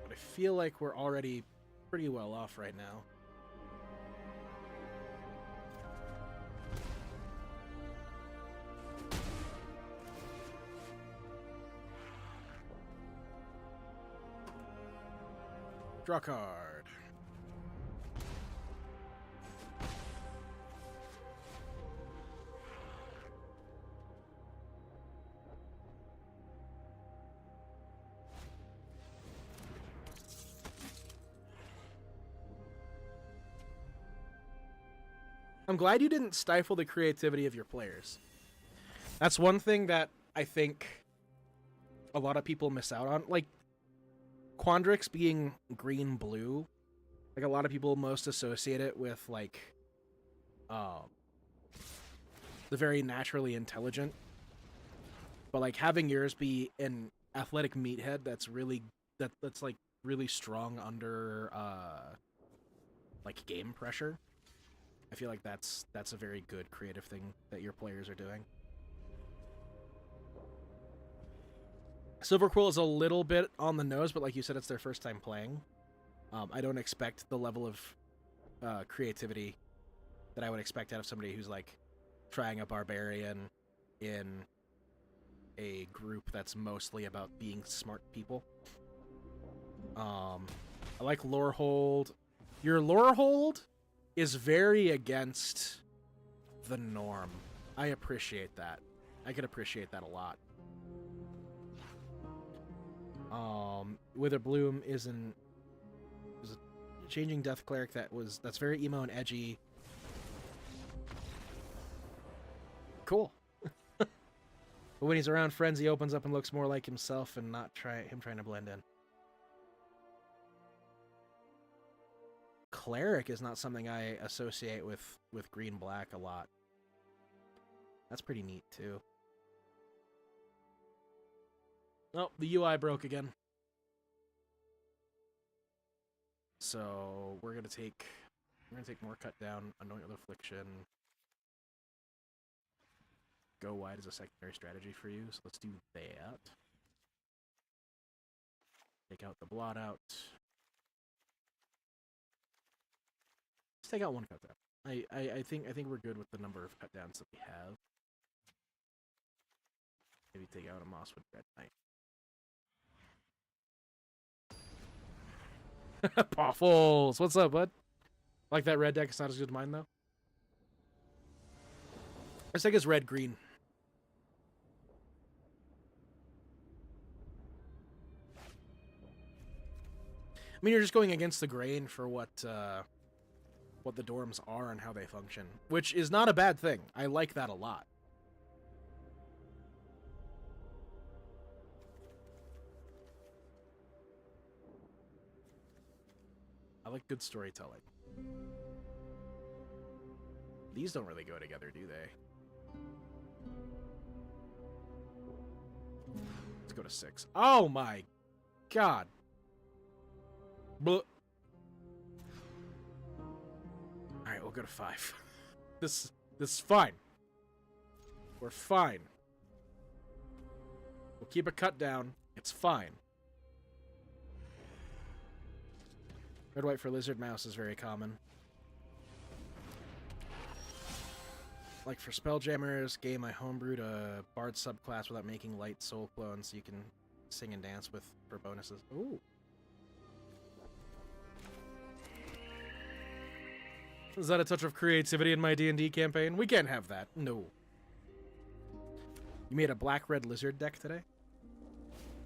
but I feel like we're already pretty well off right now. Draw a card. I'm glad you didn't stifle the creativity of your players. That's one thing that I think a lot of people miss out on. Like, Quandrix being green-blue, like, a lot of people most associate it with, like, the very naturally intelligent. But, like, having yours be an athletic meathead that's really, that's like, really strong under, like, game pressure. I feel like that's a very good creative thing that your players are doing. Silver Quill is a little bit on the nose, but like you said, it's their first time playing. I don't expect the level of creativity that I would expect out of somebody who's like trying a barbarian in a group that's mostly about being smart people. I like lore hold. Your lore hold is very against the norm. I appreciate that. I could appreciate that a lot. Witherbloom is a changing death cleric that's very emo and edgy. Cool. But when he's around friends, he opens up and looks more like himself and not trying to blend in. Cleric is not something I associate with green-black a lot. That's pretty neat, too. Oh, the UI broke again. So we're gonna take more cut down, Anoint with Affliction. Go wide as a secondary strategy for you, so let's do that. Take out the blot out. Let's take out one cut down. I think we're good with the number of cut downs that we have. Maybe take out a Mosswood Red Knight. Pawfuls! What's up, bud? Like that red deck, it's not as good as mine, though. This deck is red-green. I mean, you're just going against the grain for what the dorms are and how they function, which is not a bad thing. I like that a lot. I like good storytelling. These don't really go together, do they? Let's go to 6. Oh my god. Blah. Alright, we'll go to 5. This is fine. We're fine. We'll keep a cut down. It's fine. Red white for lizard mouse is very common. Like for Spelljammers game, I homebrewed a bard subclass without making light soul clones so you can sing and dance with for bonuses. Ooh. Is that a touch of creativity in my D&D campaign? We can't have that. No. You made a black-red lizard deck today?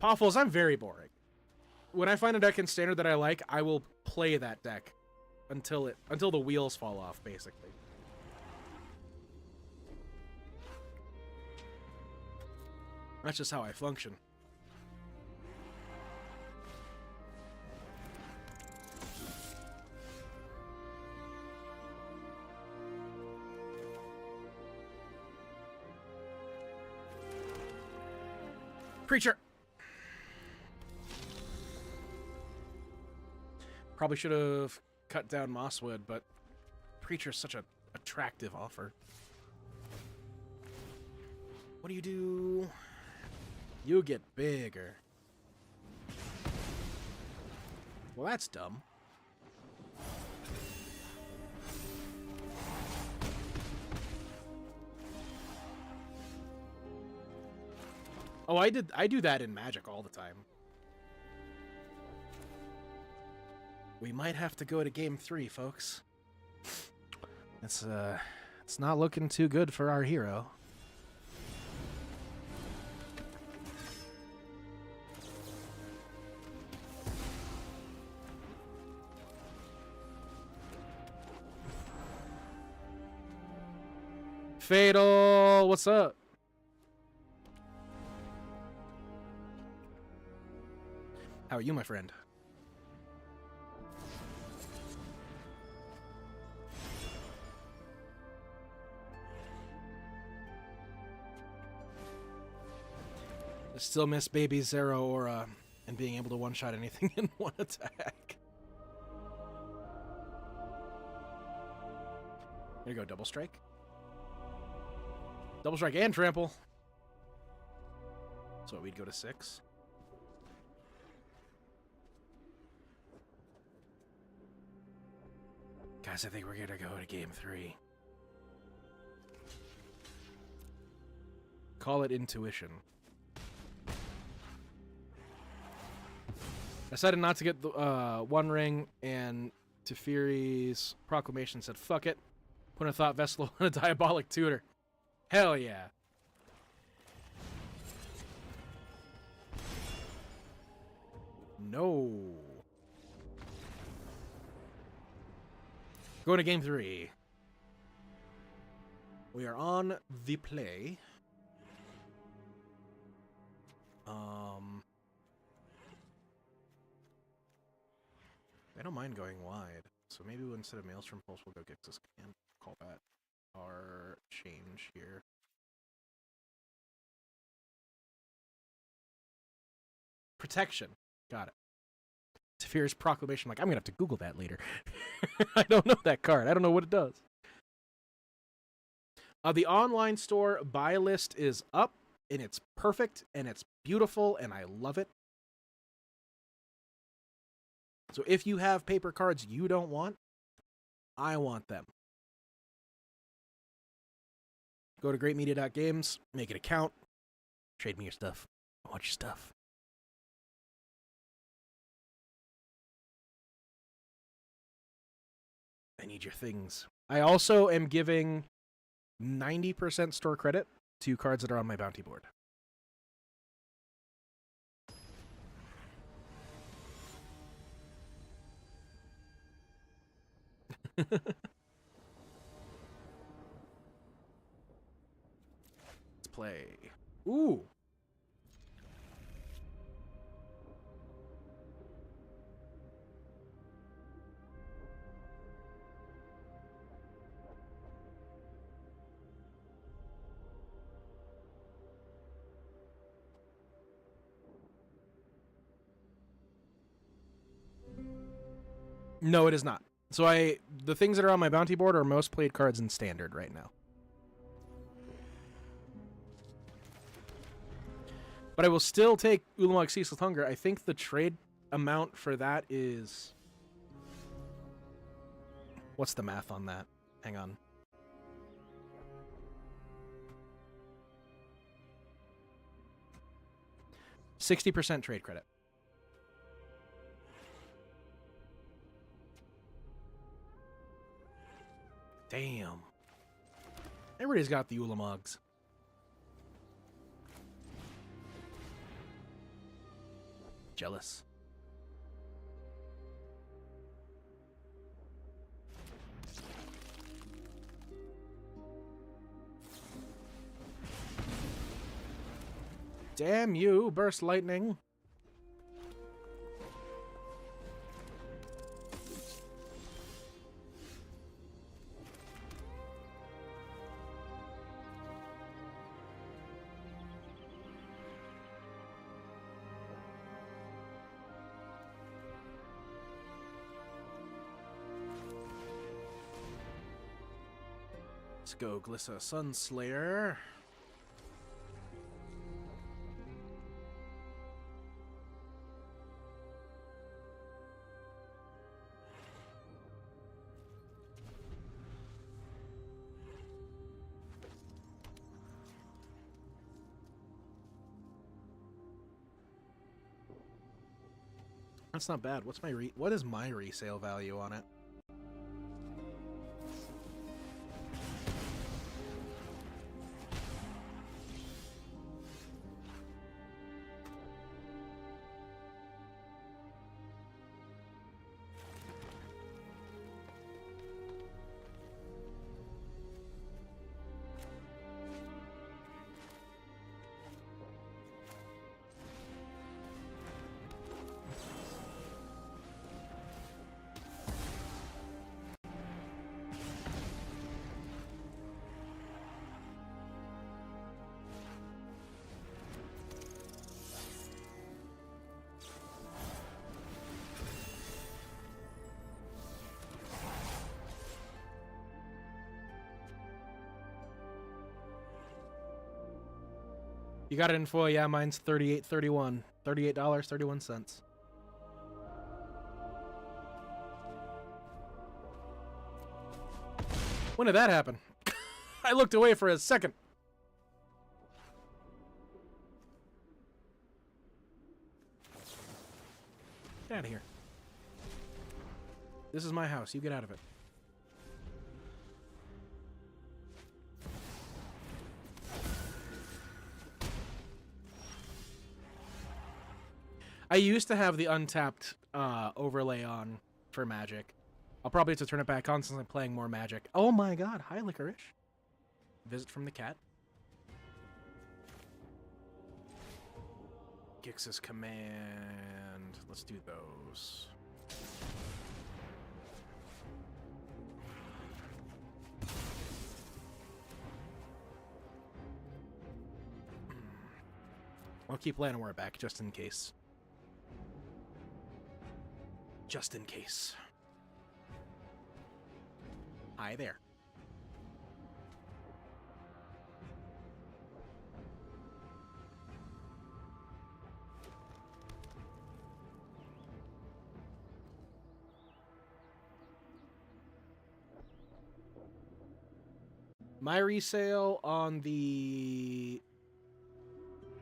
Pawfuls, I'm very boring. When I find a deck in Standard that I like, I will play that deck until the wheels fall off, basically. That's just how I function. Preacher! Probably should have cut down Mosswood, but Preacher's such an attractive offer. What do you do? You get bigger. Well, that's dumb. Oh, I do that in Magic all the time. We might have to go to game 3, folks. It's not looking too good for our hero. Fatal, what's up? How are you, my friend? I still miss Baby Zero Aura and being able to one-shot anything in one attack. There you go, double strike. Double strike and trample. So we'd go to 6. Guys, I think we're gonna go to game 3. Call it intuition. I decided not to get the One Ring, and Teferi's proclamation said, fuck it. Put a Thought Vessel and a Diabolic Tutor. Hell yeah. No. Going to game 3. We are on the play. I don't mind going wide, so maybe instead of Maelstrom Pulse, we'll go Gixus Command. Call that our change here. Protection. Got it. Teferi's Proclamation. Like, I'm going to have to Google that later. I don't know that card. I don't know what it does. The online store buy list is up, and it's perfect, and it's beautiful, and I love it. So if you have paper cards you don't want, I want them. Go to greatmedia.games, make an account, trade me your stuff. I want your stuff. I need your things. I also am giving 90% store credit to cards that are on my bounty board. Let's play. Ooh. No, it is not. So the things that are on my bounty board are most played cards in standard right now. But I will still take Ulamog Ceaseless Hunger. I think the trade amount for that is... What's the math on that? Hang on. $60 trade credit. Damn. Everybody's got the Ulamogs. Jealous. Damn you, Burst Lightning. Let's go, Glissa Sunslayer. That's not bad. What is my resale value on it? You got it in foil? Yeah, mine's $38.31. $38.31. When did that happen? I looked away for a second. Get out of here. This is my house. You get out of it. I used to have the untapped overlay on for Magic. I'll probably have to turn it back on since I'm playing more Magic. Oh my god, hi Licorice. Visit from the cat. Gix's command. Let's do those. I'll keep Llanowar back just in case. Just in case. Hi there. My resale on the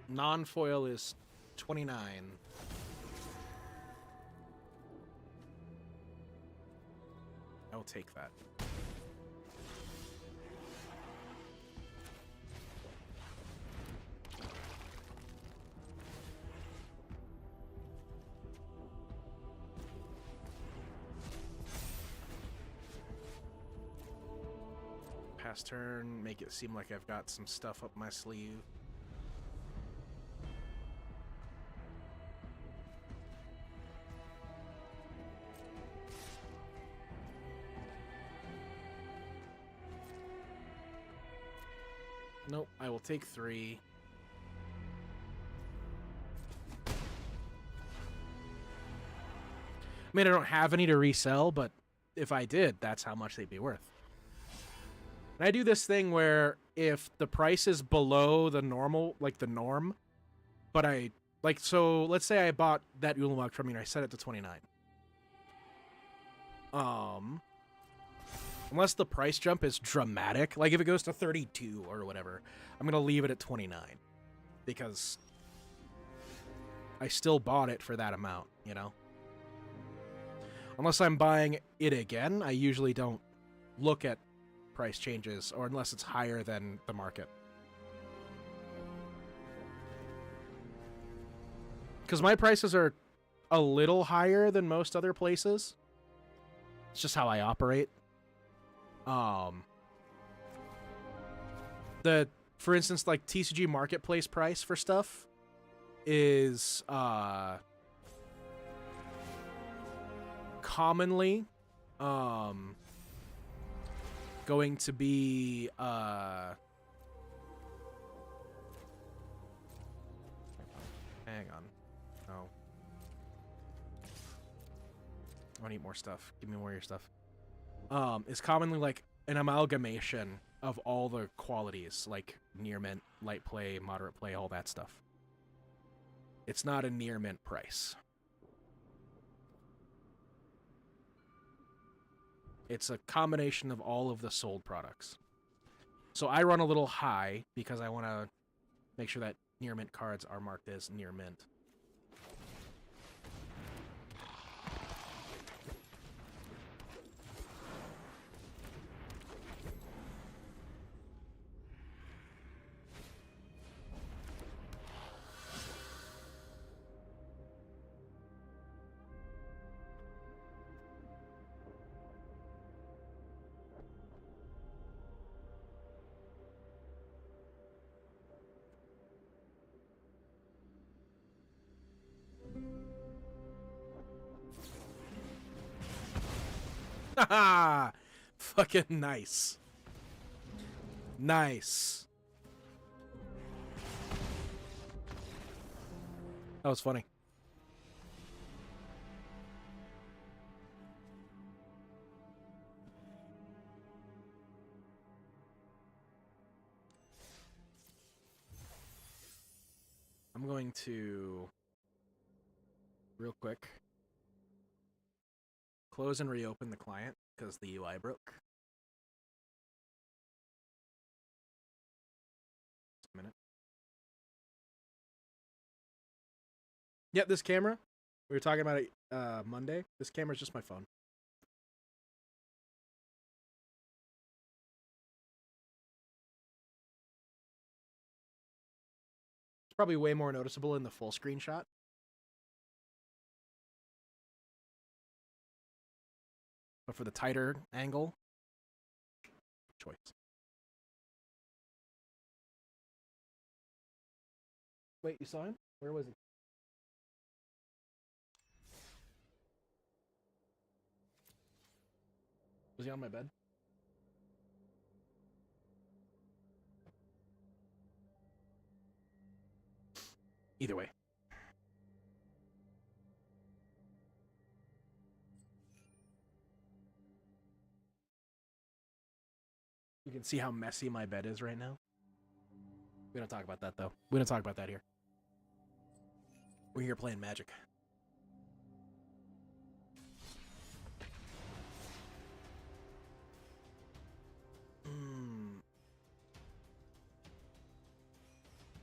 non-foil is 29. I'll take that. Pass turn, make it seem like I've got some stuff up my sleeve. Nope, I will take 3. I mean, I don't have any to resell, but if I did, that's how much they'd be worth. And I do this thing where if the price is below the normal, like the norm, but so let's say I bought that Ulamog from you and I set it to 29. Unless the price jump is dramatic, like if it goes to 32 or whatever, I'm going to leave it at 29 because I still bought it for that amount, you know? Unless I'm buying it again, I usually don't look at price changes, or unless it's higher than the market. Because my prices are a little higher than most other places. It's just how I operate. For instance, like TCG Marketplace price for stuff is commonly going to be hang on. Oh. I want to eat more stuff. Give me more of your stuff. Is commonly like an amalgamation of all the qualities, like near mint, light play, moderate play, all that stuff. It's not a near mint price. It's a combination of all of the sold products. So I run a little high because I want to make sure that near mint cards are marked as near mint. Haha! Fucking nice. Nice. That was funny. I'm going to, real quick, close and reopen the client because the UI broke. Yeah, this camera. We were talking about it Monday. This camera's just my phone. It's probably way more noticeable in the full screenshot. But for the tighter angle, choice. Wait, you saw him? Where was he? Was he on my bed? Either way. You can see how messy my bed is right now. We don't talk about that, though. We don't talk about that here. We're here playing Magic.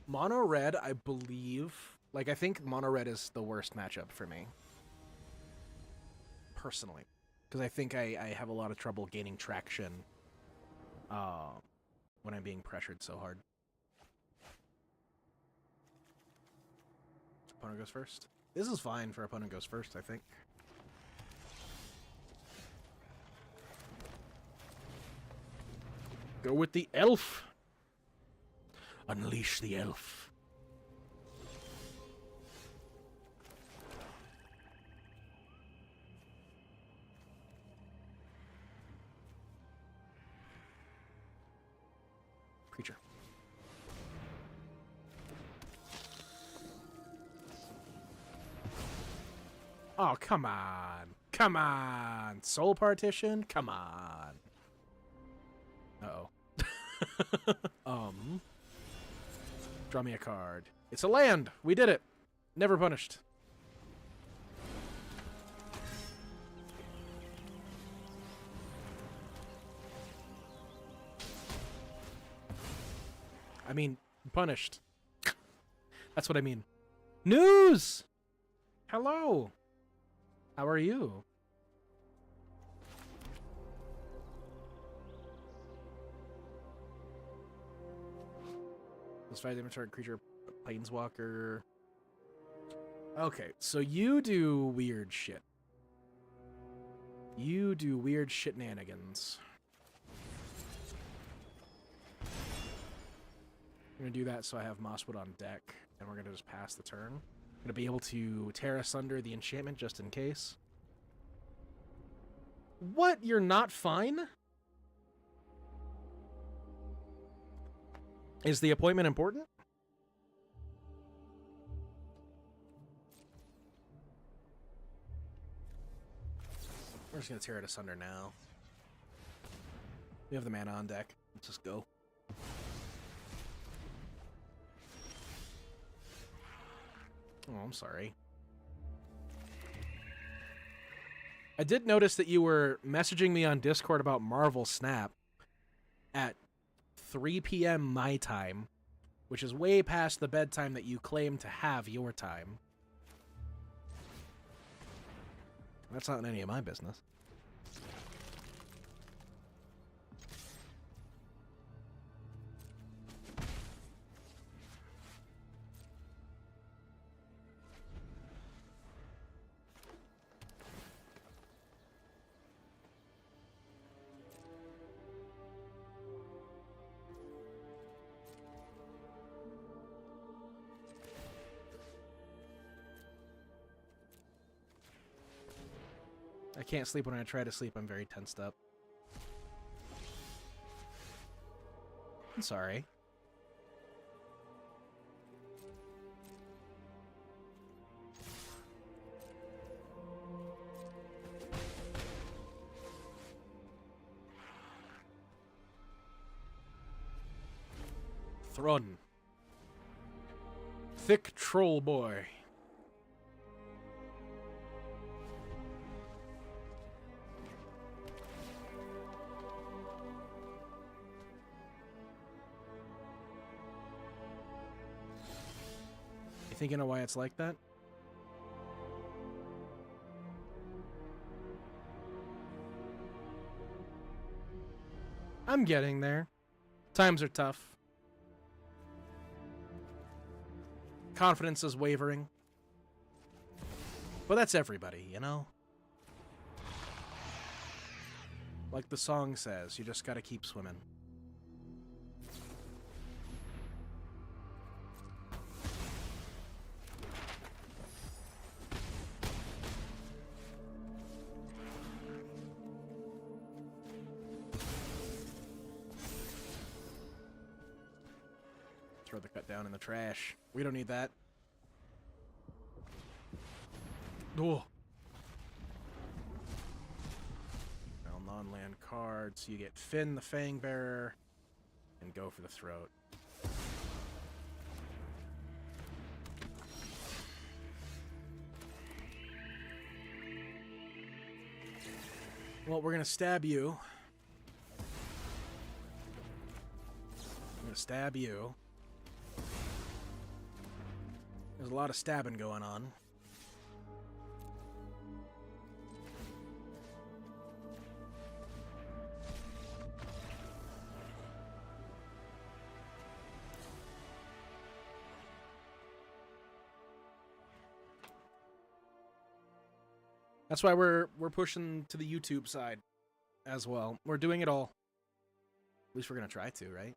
Mono red, I believe. Like, I think mono red is the worst matchup for me. Personally. Because I think I have a lot of trouble gaining traction when I'm being pressured so hard. Opponent goes first. This is fine for opponent goes first, I think. Go with the elf. Unleash the elf. Creature. Oh, come on. Come on. Soul Partition? Come on. Uh-oh. Draw me a card. It's a land. We did it. Never punished. I mean, punished. That's what I mean. News! Hello. How are you? This 5 damage target creature, planeswalker. Okay, so you do weird shit. You do weird shenanigans. I'm gonna do that so I have Mosswood on deck, and we're gonna just pass the turn. I'm gonna be able to tear asunder the enchantment just in case. What? You're not fine? Is the appointment important? We're just gonna tear it asunder now. We have the mana on deck. Let's just go. Oh, I'm sorry. I did notice that you were messaging me on Discord about Marvel Snap at 3 p.m. my time, which is way past the bedtime that you claim to have your time. That's not any of my business. I can't sleep when I try to sleep. I'm very tensed up. I'm sorry. Thrun. Thick troll boy. Thinking of why it's like that? I'm getting there. Times are tough. Confidence is wavering. But that's everybody, you know? Like the song says, you just gotta keep swimming. Throw the cut down in the trash. We don't need that. Oh. Well, non-land cards. You get Finn the Fang Bearer and go for the throat. Well, we're gonna stab you. I'm gonna stab you. There's a lot of stabbing going on. That's why we're pushing to the YouTube side as well. We're doing it all. At least we're gonna try to, right?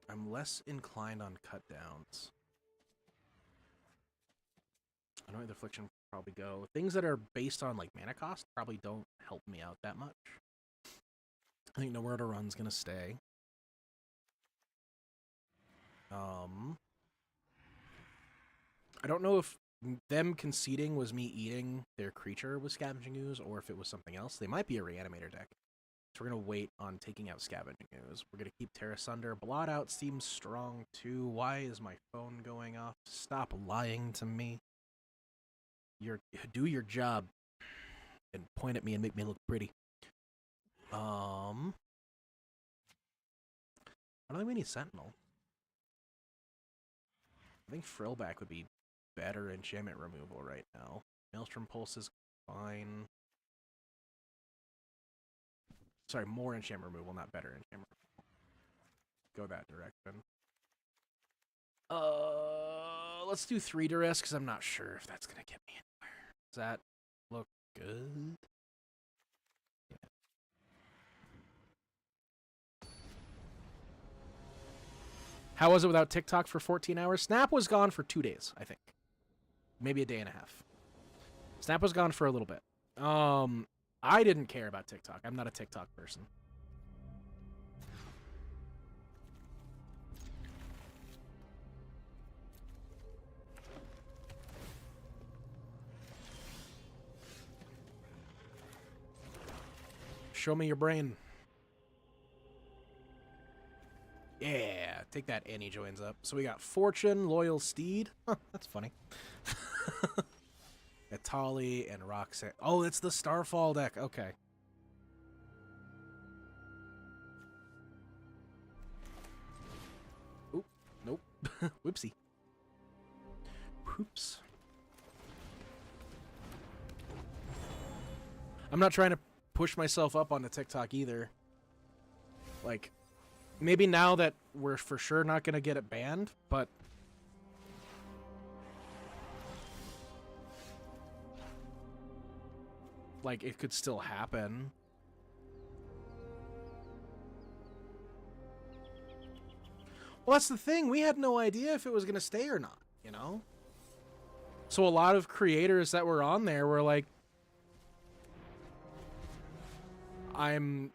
I'm less inclined on cut downs. I know the affliction probably go. Things that are based on like mana cost probably don't help me out that much. I think Nowhere to Run's gonna stay. I don't know if them conceding was me eating their creature with Scavenging Ooze or if it was something else. They might be a Reanimator deck. So we're going to wait on taking out Scavenging Ooze. We're going to keep Terra Sunder. Blot Out seems strong too. Why is my phone going off? Stop lying to me. Do your job and point at me and make me look pretty. I don't think we need Sentinel. I think Frillback would be better enchantment removal right now. Maelstrom Pulse is fine. Sorry, more enchantment removal, not better enchantment removal. Go that direction. Let's do 3 Duress, because I'm not sure if that's going to get me anywhere. Does that look good? Yeah. How was it without TikTok for 14 hours? Snap was gone for 2 days, I think. Maybe a day and a half. Snap was gone for a little bit. I didn't care about TikTok. I'm not a TikTok person. Show me your brain. Yeah, take that Annie joins up. So we got Fortune, Loyal Steed. Huh, that's funny. Atali and Roxanne. Oh, it's the Starfall deck. Okay. Oop. Nope. Whoopsie. Whoops. I'm not trying to push myself up onto TikTok either. Like, maybe now that we're for sure not going to get it banned, but like, it could still happen. Well, that's the thing. We had no idea if it was going to stay or not, you know? So a lot of creators that were on there were like, I'm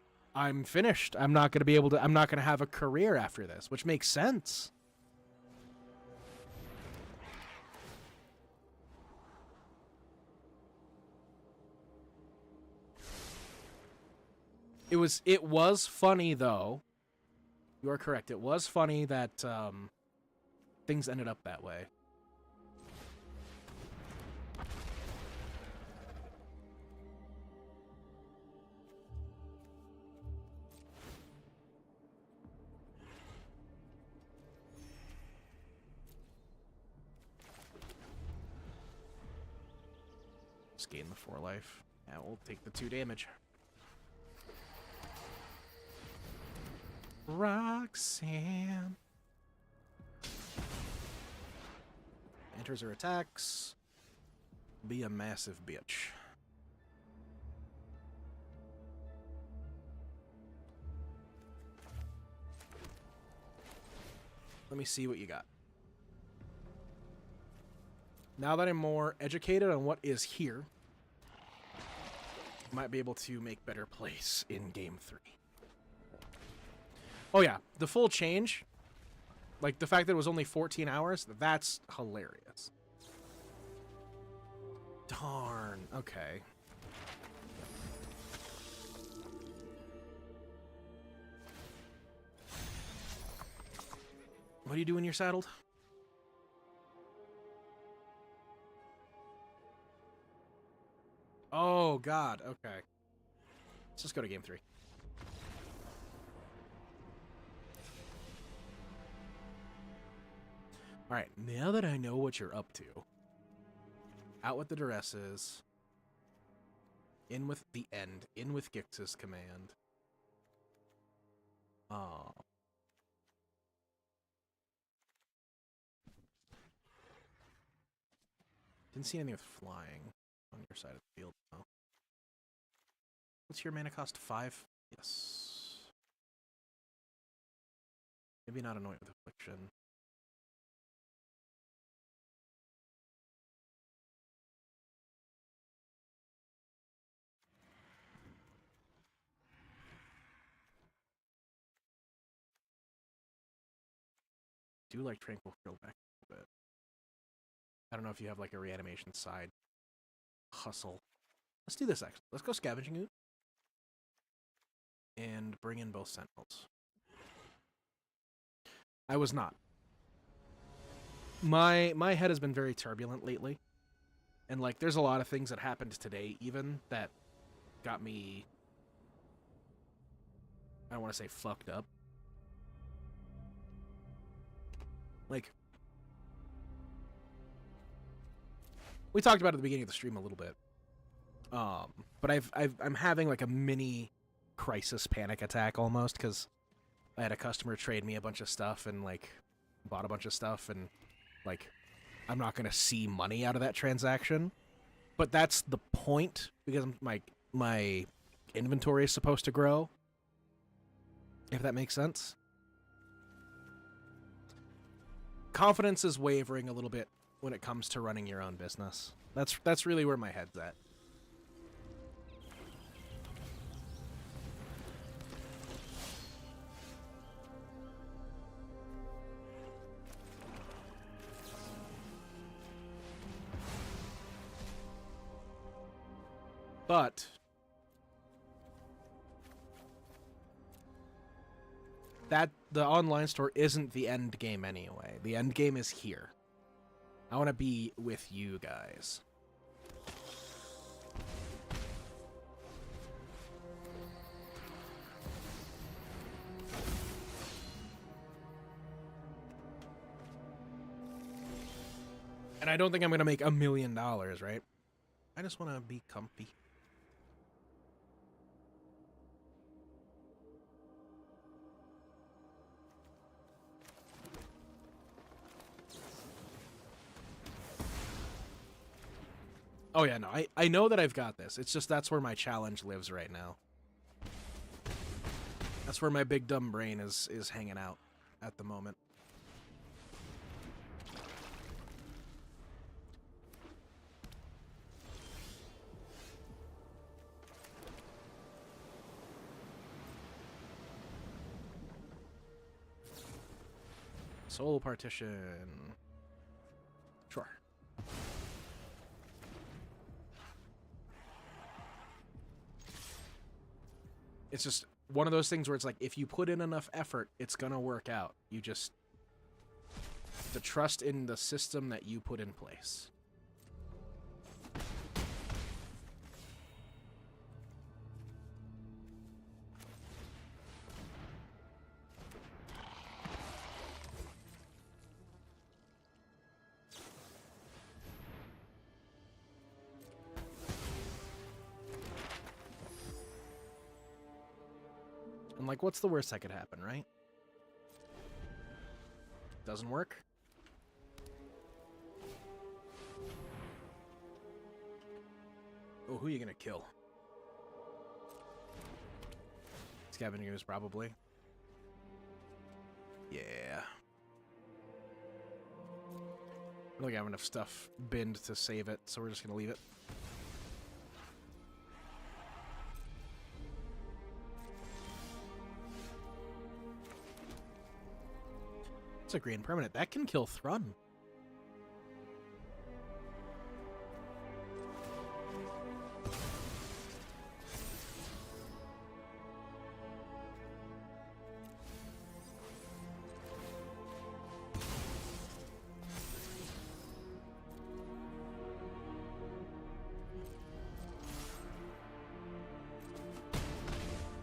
finished. I'm not going to be able to, I'm not going to have a career after this, which makes sense. It was funny though. You are correct. It was funny that things ended up that way. Just gain the 4 life. Yeah, we'll take the 2 damage. Roxanne. Enters her attacks. Be a massive bitch. Let me see what you got. Now that I'm more educated on what is here, I might be able to make better plays in Game 3. Oh yeah, the full change, like the fact that it was only 14 hours, that's hilarious. Darn, okay. What do you do when you're saddled? Oh, God. Okay. Let's just go to Game 3. Alright, now that I know what you're up to, out with the duresses, in with the end, in with Gix's command. Didn't see anything with flying on your side of the field, though. What's your mana cost? 5? Yes. Maybe not Anoint with Affliction. Do like Tranquil Thrill back a bit. I don't know if you have like a reanimation side hustle. Let's do this actually. Let's go Scavenging Oot. And bring in both Sentinels. I was not. My head has been very turbulent lately. And like there's a lot of things that happened today even that got me, I don't want to say fucked up. Like, we talked about it at the beginning of the stream a little bit. But I'm having like a mini crisis panic attack almost because I had a customer trade me a bunch of stuff and like bought a bunch of stuff and like I'm not gonna see money out of that transaction. But that's the point because my inventory is supposed to grow. If that makes sense. Confidence is wavering a little bit when it comes to running your own business. That's really where my head's at. But that the online store isn't the end game anyway. The end game is here. I want to be with you guys. And I don't think I'm going to make $1 million, right? I just want to be comfy. Oh yeah, no, I know that I've got this. It's just that's where my challenge lives right now. That's where my big dumb brain is hanging out at the moment. Soul partition. Sure. It's just one of those things where it's like, if you put in enough effort, it's gonna work out. You just have to trust in the system that you put in place. And, like, what's the worst that could happen, right? Doesn't work? Oh, who are you gonna kill? Scavengers, probably. Yeah. I don't think I have enough stuff binned to save it, so we're just gonna leave it. It's a green permanent. That can kill Thrun.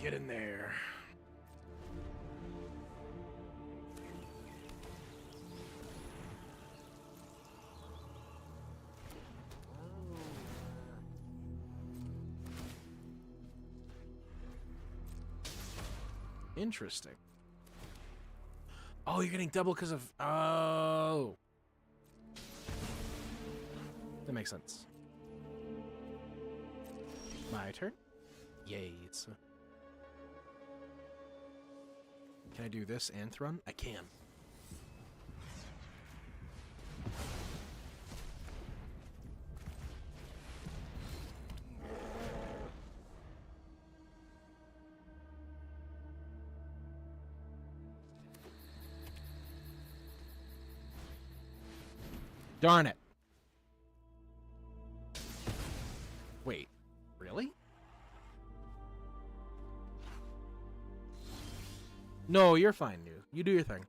Get in there. Interesting. Oh, you're getting double because of... Oh. That makes sense. My turn? Yay. Can I do this and Thrun? I can. Darn it. Wait, really? No, you're fine, dude. You do your thing.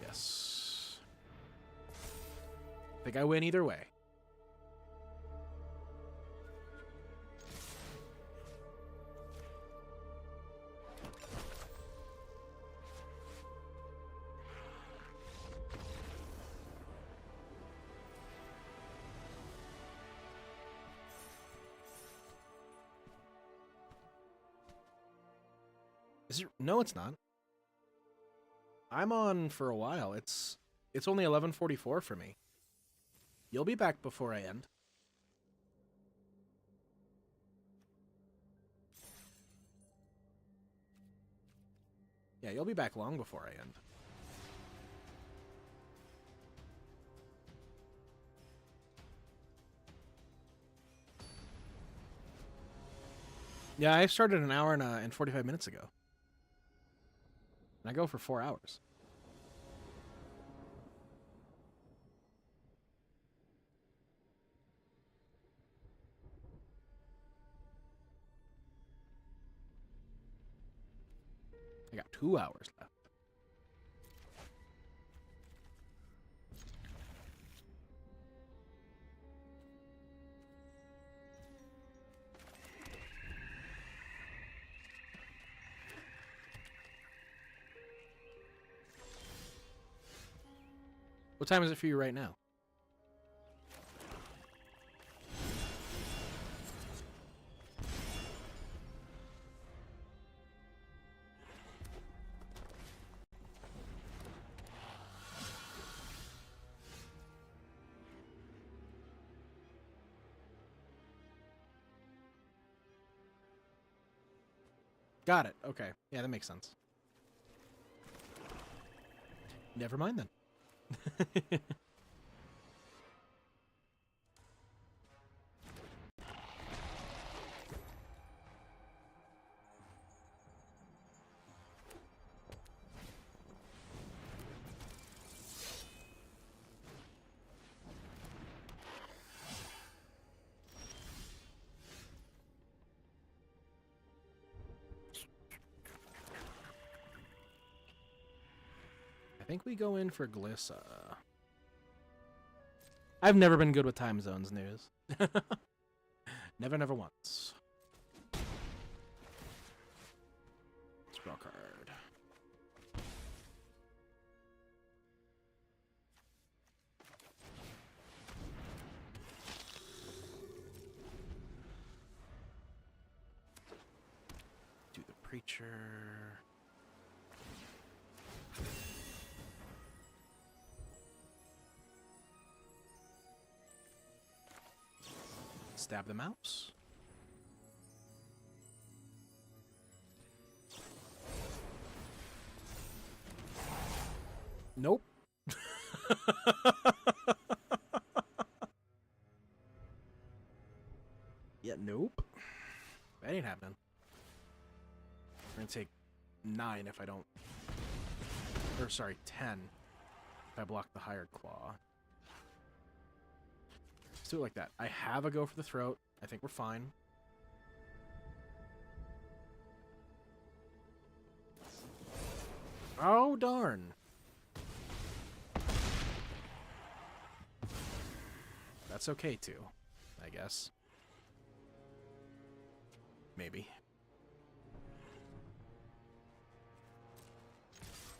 Yes. Think I win either way. Is it? No, it's not. I'm on for a while. It's only 11:44 for me. You'll be back before I end. Yeah, you'll be back long before I end. Yeah, I started an hour and 45 minutes ago. And I go for 4 hours. I got 2 hours left. What time is it for you right now? Got it. Okay. Yeah, that makes sense. Never mind then. I think we go in for Glissa. I've never been good with time zones news. Never, never once. Draw card. sure. Stab the mouse. Nope. Yeah, nope. That ain't happening. We're gonna take 9 if I don't... Or, sorry, 10 if I block the Hired Claw. Let's do it like that. I have a go for the throat. I think we're fine. Oh, darn. That's okay, too, I guess. Maybe.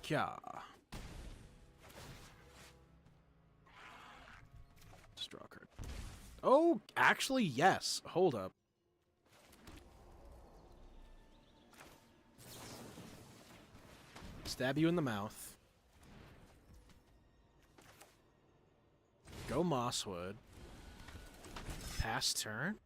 Kya. Just draw a card. Oh, actually, yes. Hold up. Stab you in the mouth. Go Mosswood. Pass turn.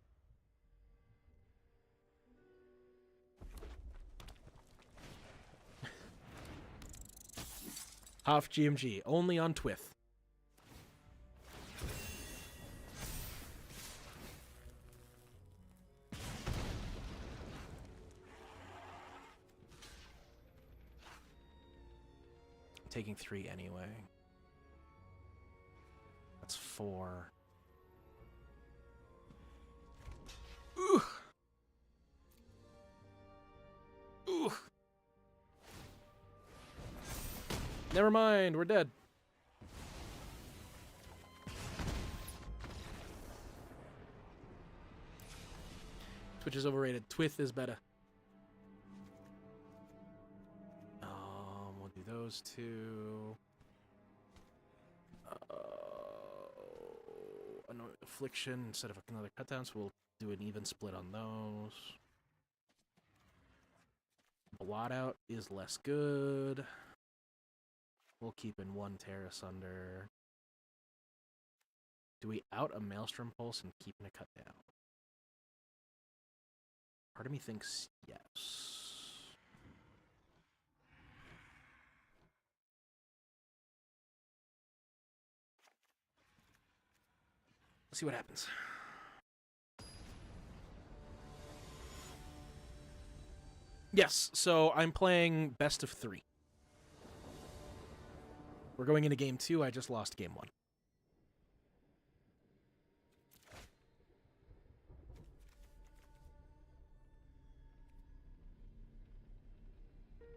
Haaf GMG, only on Twith. Taking 3 anyway. That's 4. Ooh. Ooh. Never mind, we're dead. Twitch is overrated. Twith is better. We'll do those two. Affliction instead of another cutdown, so we'll do an even split on those. Blot out is less good. We'll keep in 1 Tear Asunder. Do we out a Maelstrom Pulse and keep in a cut down? Part of me thinks yes. Let's see what happens. Yes, so I'm playing best of 3. We're going into game 2. I just lost game 1.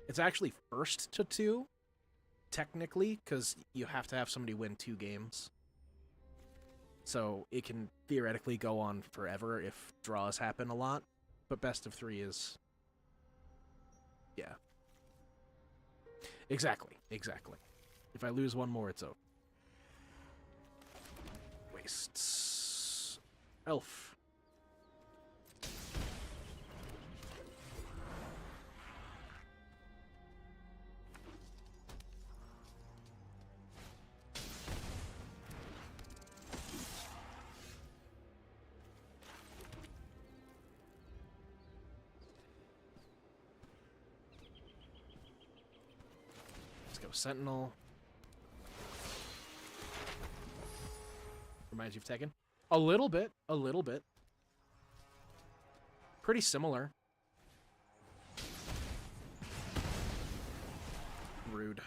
It's actually first to 2, technically, because you have to have somebody win 2 games. So it can theoretically go on forever if draws happen a lot, but best of 3 is... Yeah. Exactly, exactly. If I lose 1 more, it's over. Wastes. Elf. Sentinel. Reminds you of Tekken? A little bit. A little bit. Pretty similar. Rude.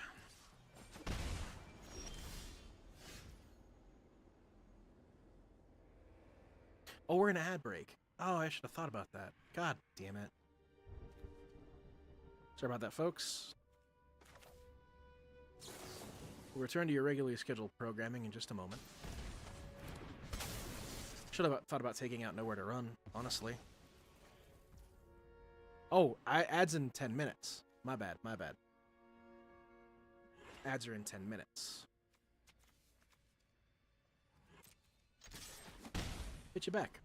Oh, we're in an ad break. Oh, I should have thought about that. God damn it. Sorry about that, folks. We'll return to your regularly scheduled programming in just a moment. Should have thought about taking out Nowhere to Run, honestly. Oh, ads in 10 minutes. My bad, my bad. Ads are in 10 minutes. Hit you back.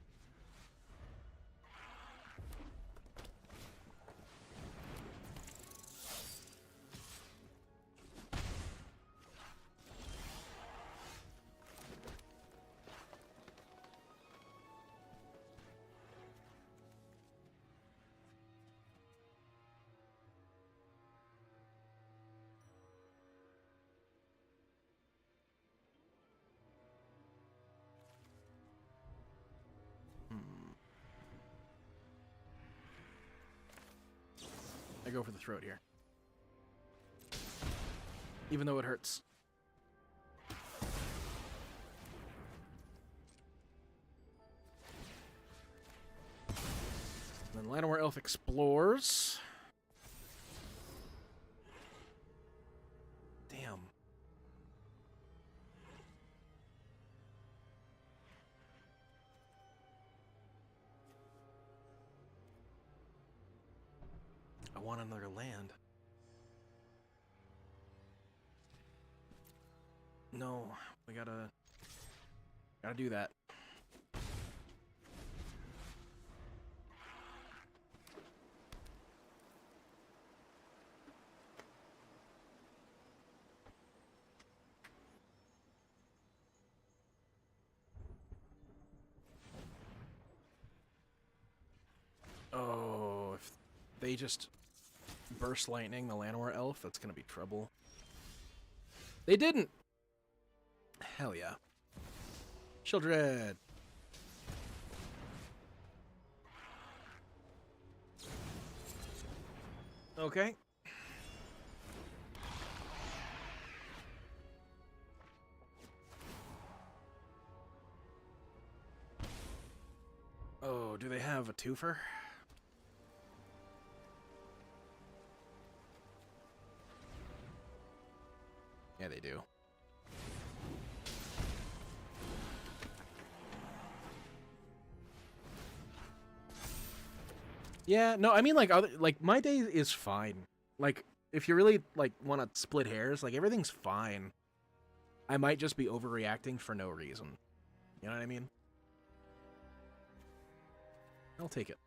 I go for the throat here. Even though it hurts. Then Llanowar Elf explores. Damn. I want another land. No, we gotta do that. Oh, if they just burst lightning the Llanowar Elf, that's gonna be trouble. They didn't! Hell yeah. Children! Okay. Oh, do they have a twofer? Yeah, they do. Yeah, no, I mean, like, my day is fine. Like, if you really, like, want to split hairs, like, everything's fine. I might just be overreacting for no reason. You know what I mean? I'll take it.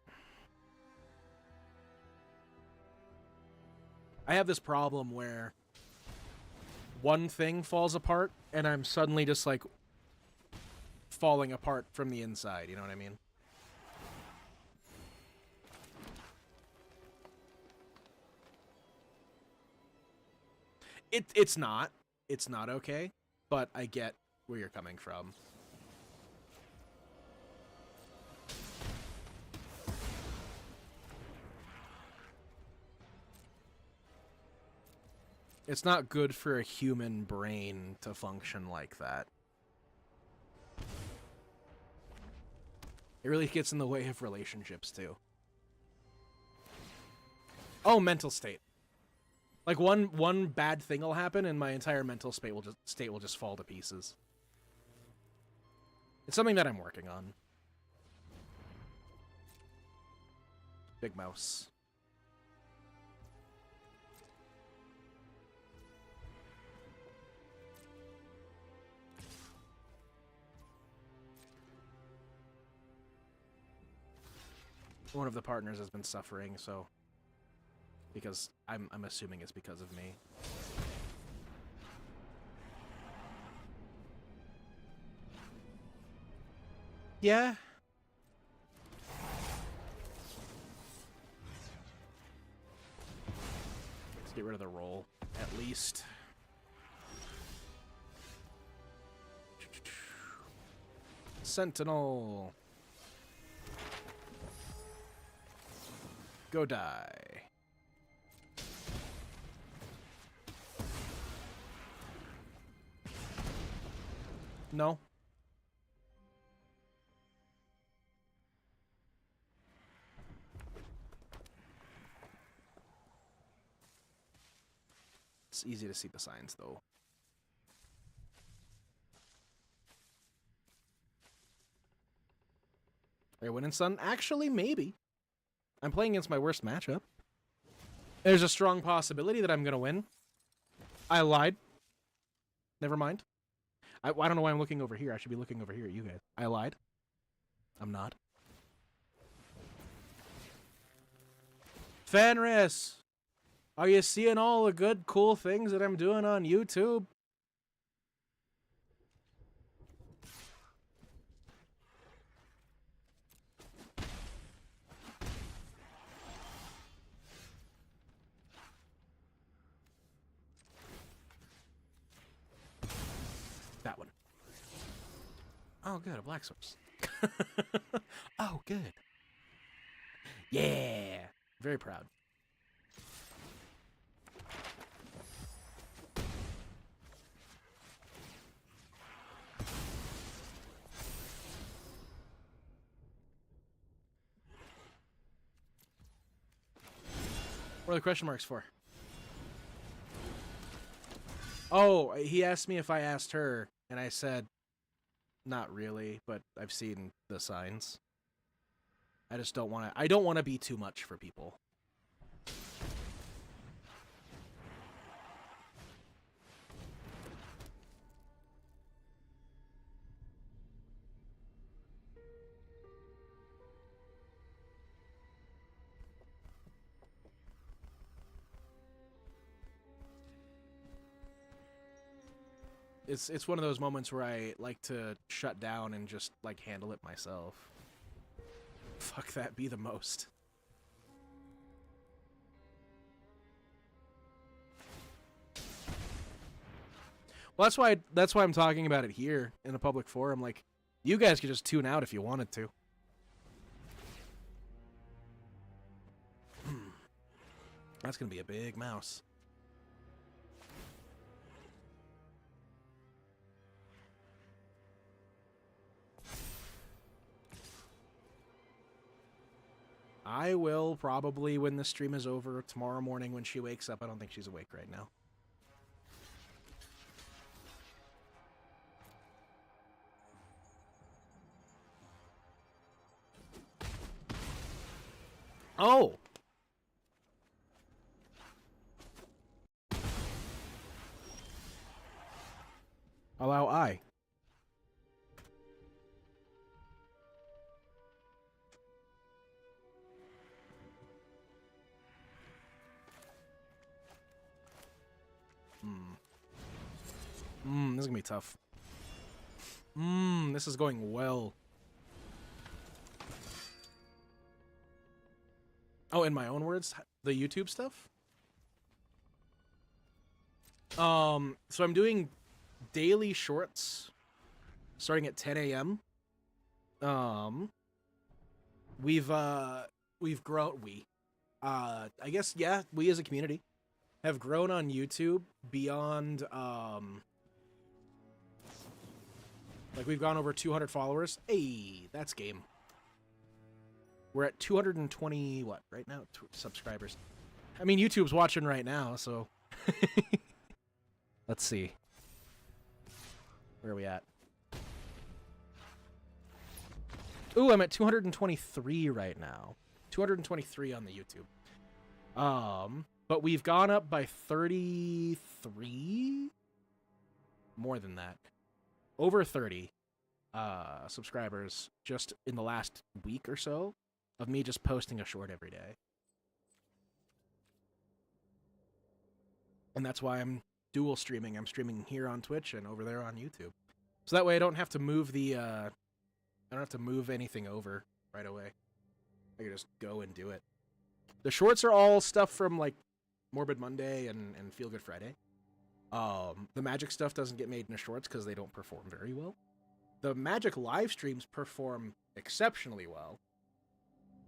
I have this problem where one thing falls apart, and I'm suddenly just, like, falling apart from the inside, you know what I mean? It's not. It's not okay, but I get where you're coming from. It's not good for a human brain to function like that. It really gets in the way of relationships, too. Oh, mental state. Like, one bad thing will happen, and my entire mental state will just fall to pieces. It's something that I'm working on. Big mouse. One of the partners has been suffering, so... Because I'm assuming it's because of me. Yeah. Let's get rid of the roll, at least. Sentinel. Go die. No. It's easy to see the signs, though. Are you winning, son? Actually, maybe. I'm playing against my worst matchup. There's a strong possibility that I'm going to win. I lied. Never mind. I don't know why I'm looking over here. I should be looking over here at you guys. I lied. I'm not. Fenris! Are you seeing all the good, cool things that I'm doing on YouTube? That one. Oh, good. A black source. Oh, good. Yeah. Very proud. What are the question marks for? Oh, he asked me if I asked her, and I said, not really, but I've seen the signs. I just don't want to. I don't want to be too much for people. It's one of those moments where I like to shut down and just like handle it myself. Fuck that, be the most. Well, that's why I'm talking about it here in a public forum. Like, you guys could just tune out if you wanted to. That's gonna be a big mouse. I will probably, when the stream is over tomorrow morning when she wakes up. I don't think she's awake right now. Oh! Allow I. This is gonna be tough. This is going well. Oh, in my own words, the YouTube stuff? So I'm doing daily shorts starting at 10 a.m. We've grown, I guess, yeah, we as a community have grown on YouTube beyond, like, we've gone over 200 followers. Hey, that's game. We're at 220, what, right now? Subscribers. I mean, YouTube's watching right now, so. Let's see. Where are we at? Ooh, I'm at 223 right now. 223 on the YouTube. But we've gone up by 33? More than that. Over 30 subscribers just in the last week or so of me just posting a short every day. And that's why I'm dual streaming. I'm streaming here on Twitch and over there on YouTube. So that way I don't have to move the I don't have to move anything over right away. I can just go and do it. The shorts are all stuff from like Morbid Monday and Feel Good Friday. The Magic stuff doesn't get made into shorts because they don't perform very well. The Magic live streams perform exceptionally well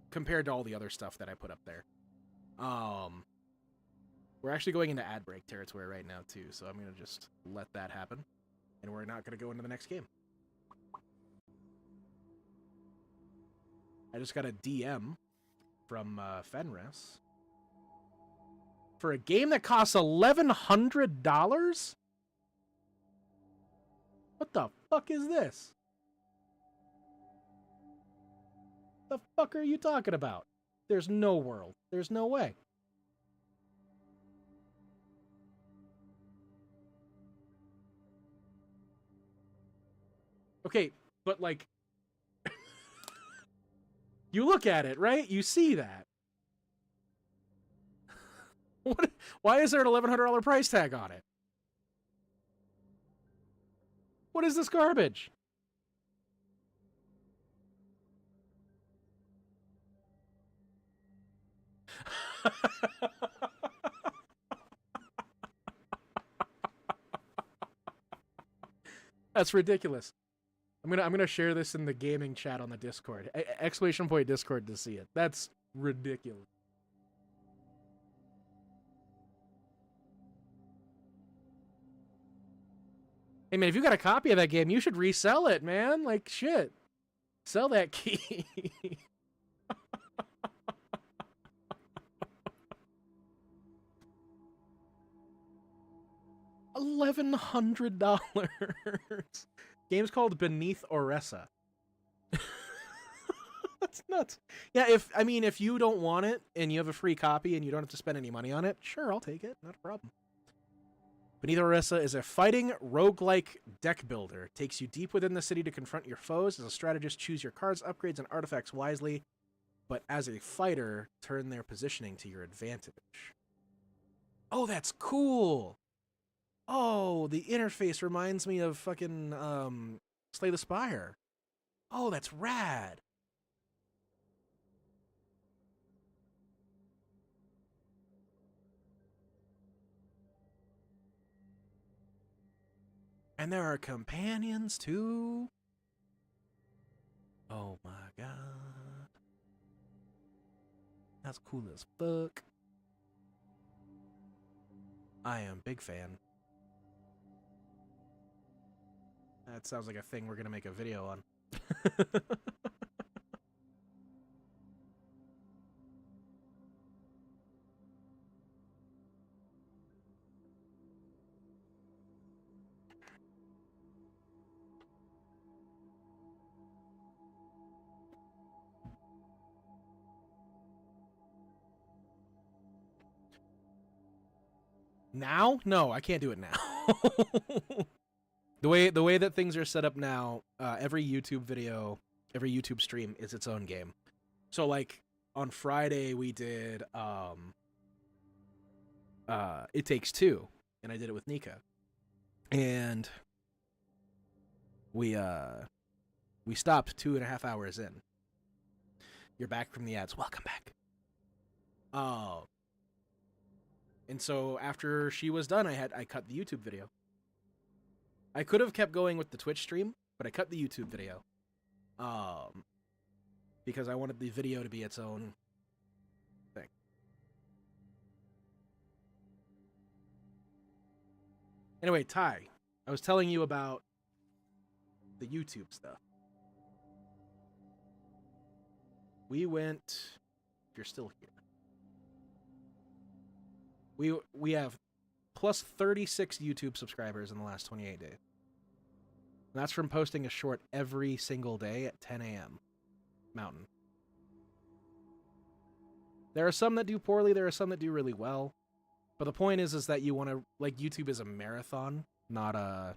compared to all the other stuff that I put up there. We're actually going into ad break territory right now too, so I'm going to just let that happen. And we're not going to go into the next game. I just got a DM from Fenris for a game that costs $1,100? What the fuck is this? The fuck are you talking about? There's no world. There's no way. Okay, but like, you look at it, right? You see that. What? Why is there an $1,100 price tag on it? What is this garbage? That's ridiculous. I'm gonna share this in the gaming chat on the Discord. Exclamation point Discord to see it. That's ridiculous. Hey man, if you got a copy of that game, you should resell it, man. Like shit. Sell that key. $1,100. Game's called Beneath Oresa. That's nuts. Yeah, if you don't want it and you have a free copy and you don't have to spend any money on it, sure, I'll take it. Not a problem. Beneath Oresa is a fighting roguelike deck builder. Takes you deep within the city to confront your foes. As a strategist, choose your cards, upgrades, and artifacts wisely. But as a fighter, turn their positioning to your advantage. Oh, that's cool! Oh, the interface reminds me of fucking Slay the Spire. Oh, that's rad. And there are companions, too. Oh my god. That's cool as fuck. I am big fan. That sounds like a thing we're gonna make a video on. Now? No, I can't do it now. The way that things are set up now, every YouTube video, every YouTube stream is its own game. So like on Friday we did It Takes Two, and I did it with Nika. And we stopped 2.5 hours in. You're back from the ads. Welcome back. And so after she was done, I cut the YouTube video. I could have kept going with the Twitch stream, but I cut the YouTube video. Because I wanted the video to be its own thing. Anyway, Ty, I was telling you about the YouTube stuff. We went, if you're still here, we have plus 36 YouTube subscribers in the last 28 days. And that's from posting a short every single day at 10 a.m. Mountain. There are some that do poorly, there are some that do really well. But the point is that you want to, like, YouTube is a marathon, not a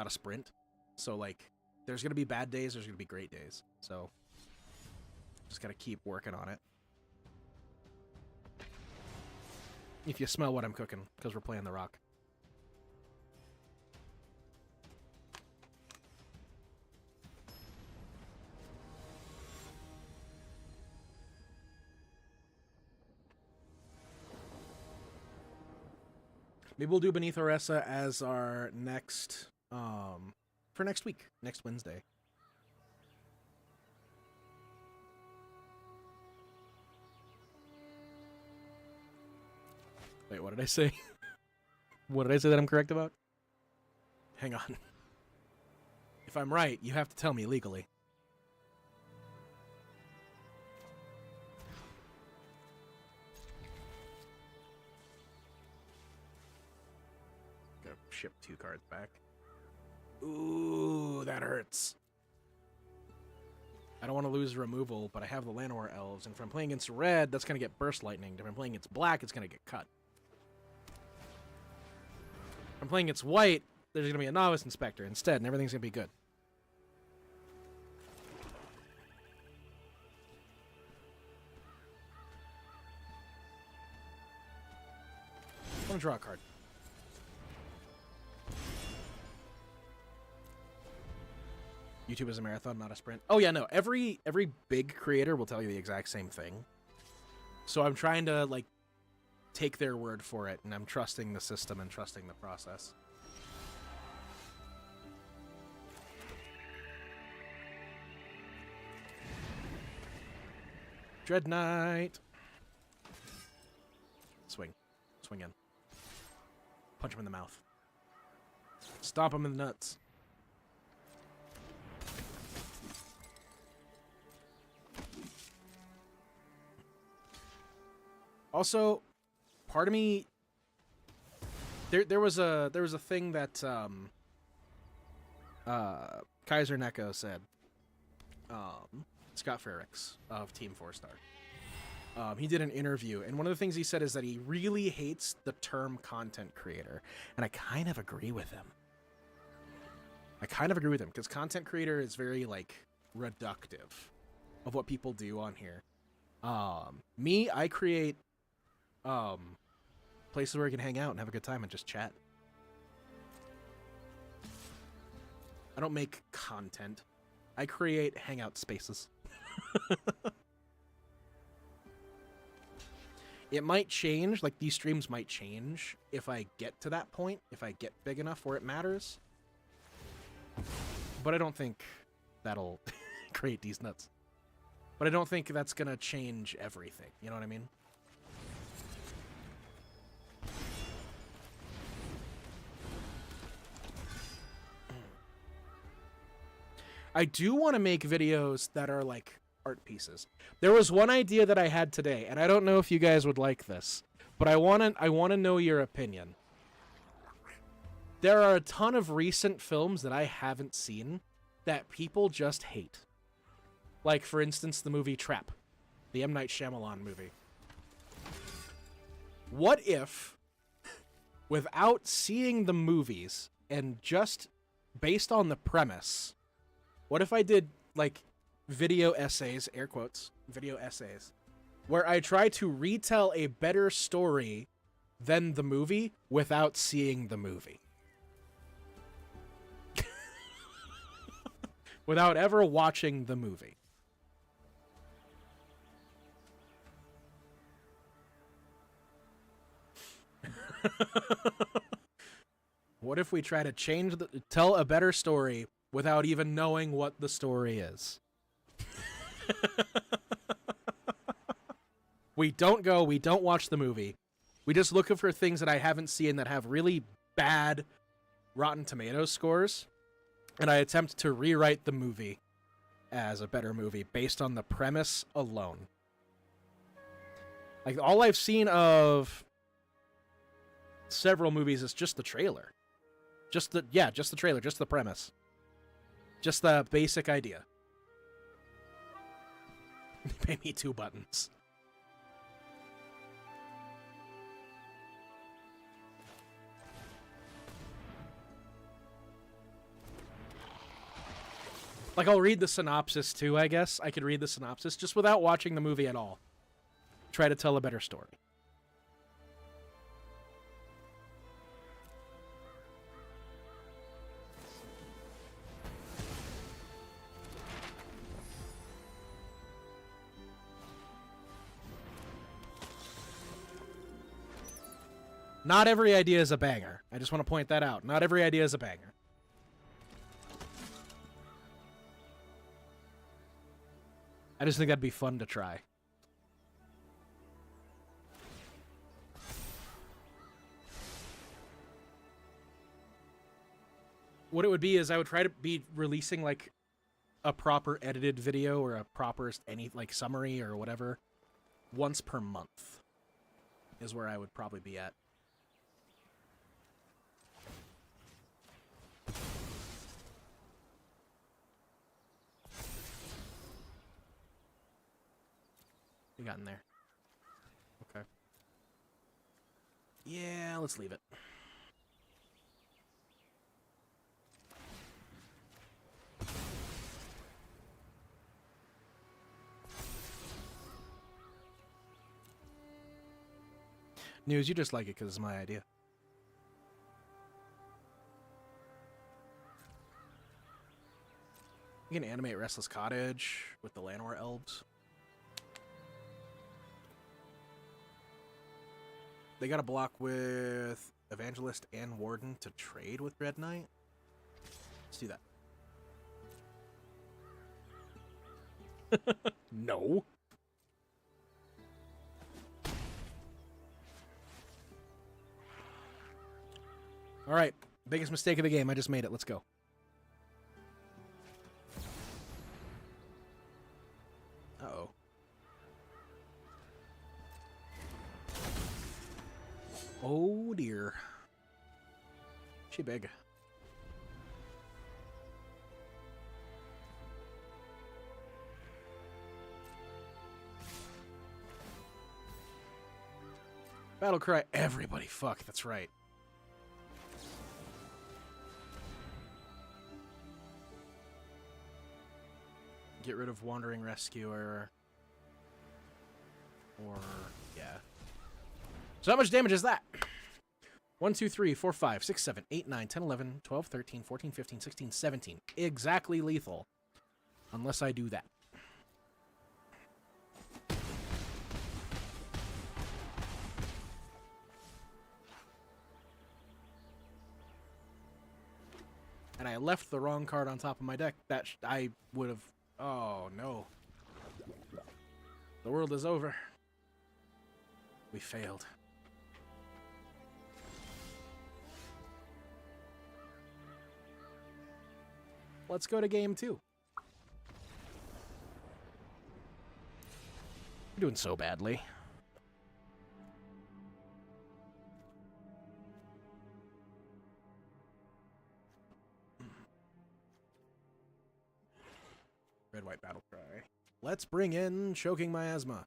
sprint. So, like, there's going to be bad days, there's going to be great days. So, just got to keep working on it. If you smell what I'm cooking, because we're playing The Rock. Maybe we'll do Beneath Oresa as our next, for next week, next Wednesday. Wait, what did I say? What did I say that I'm correct about? Hang on. If I'm right, you have to tell me legally. Gotta ship 2 cards back. Ooh, that hurts. I don't want to lose removal, but I have the Llanowar Elves, and if I'm playing against red, that's going to get Burst Lightning. If I'm playing against black, it's going to get cut. If I'm playing against white, there's going to be a Novice Inspector instead, and everything's going to be good. I want to draw a card. YouTube is a marathon, not a sprint. Oh yeah, no. Every big creator will tell you the exact same thing. So I'm trying to, like, take their word for it, and I'm trusting the system and trusting the process. Dread Knight. Swing. Swing in. Punch him in the mouth. Stomp him in the nuts. Also, part of me, there was a thing that Kaiser Neko said. Scott Frericks of Team 4-Star. He did an interview, and one of the things he said is that he really hates the term content creator, and I kind of agree with him. Because content creator is very, like, reductive of what people do on here. Me, I create places where I can hang out and have a good time and just chat. I don't make content. I create hangout spaces. It might change, like these streams might change if I get to that point, if I get big enough where it matters. But I don't think that'll create these nuts. But I don't think that's gonna change everything, you know what I mean? I do want to make videos that are like art pieces. There was one idea that I had today, and I don't know if you guys would like this, but I want to know your opinion. There are a ton of recent films that I haven't seen that people just hate. Like, for instance, the movie Trap, the M. Night Shyamalan movie. What if, without seeing the movies and just based on the premise, what if I did, like, video essays, air quotes, video essays, where I try to retell a better story than the movie without seeing the movie? Without ever watching the movie. What if we try to tell a better story without even knowing what the story is? We don't watch the movie. We just look for things that I haven't seen that have really bad Rotten Tomatoes scores, and I attempt to rewrite the movie as a better movie based on the premise alone. Like, all I've seen of several movies is just the trailer. Just the trailer, just the premise. Just the basic idea. Pay me 2 buttons. Like, I'll read the synopsis too, I guess. I could read the synopsis just without watching the movie at all. Try to tell a better story. Not every idea is a banger. I just want to point that out. Not every idea is a banger. I just think that'd be fun to try. What it would be is I would try to be releasing like a proper edited video or a proper like summary or whatever once per month is where I would probably be at. We got in there. Okay. Yeah, let's leave it. News, you just like it because it's my idea. You can animate Restless Cottage with the Llanowar elves. They got a block with Evangelist and Warden to trade with Red Knight. Let's do that. No. All right. Biggest mistake of the game. I just made it. Let's go. Uh-oh. Oh dear. She big. Battle cry, everybody. Fuck, that's right. Get rid of Wandering Rescuer. Or, yeah. So how much damage is that? 1, 2, 3, 4, 5, 6, 7, 8, 9, 10, 11, 12, 13, 14, 15, 16, 17. Exactly lethal. Unless I do that. And I left the wrong card on top of my deck. That I would have... Oh, no. The world is over. We failed. Let's go to game 2. We're doing so badly. Red-white battle cry. Let's bring in Choking Miasma.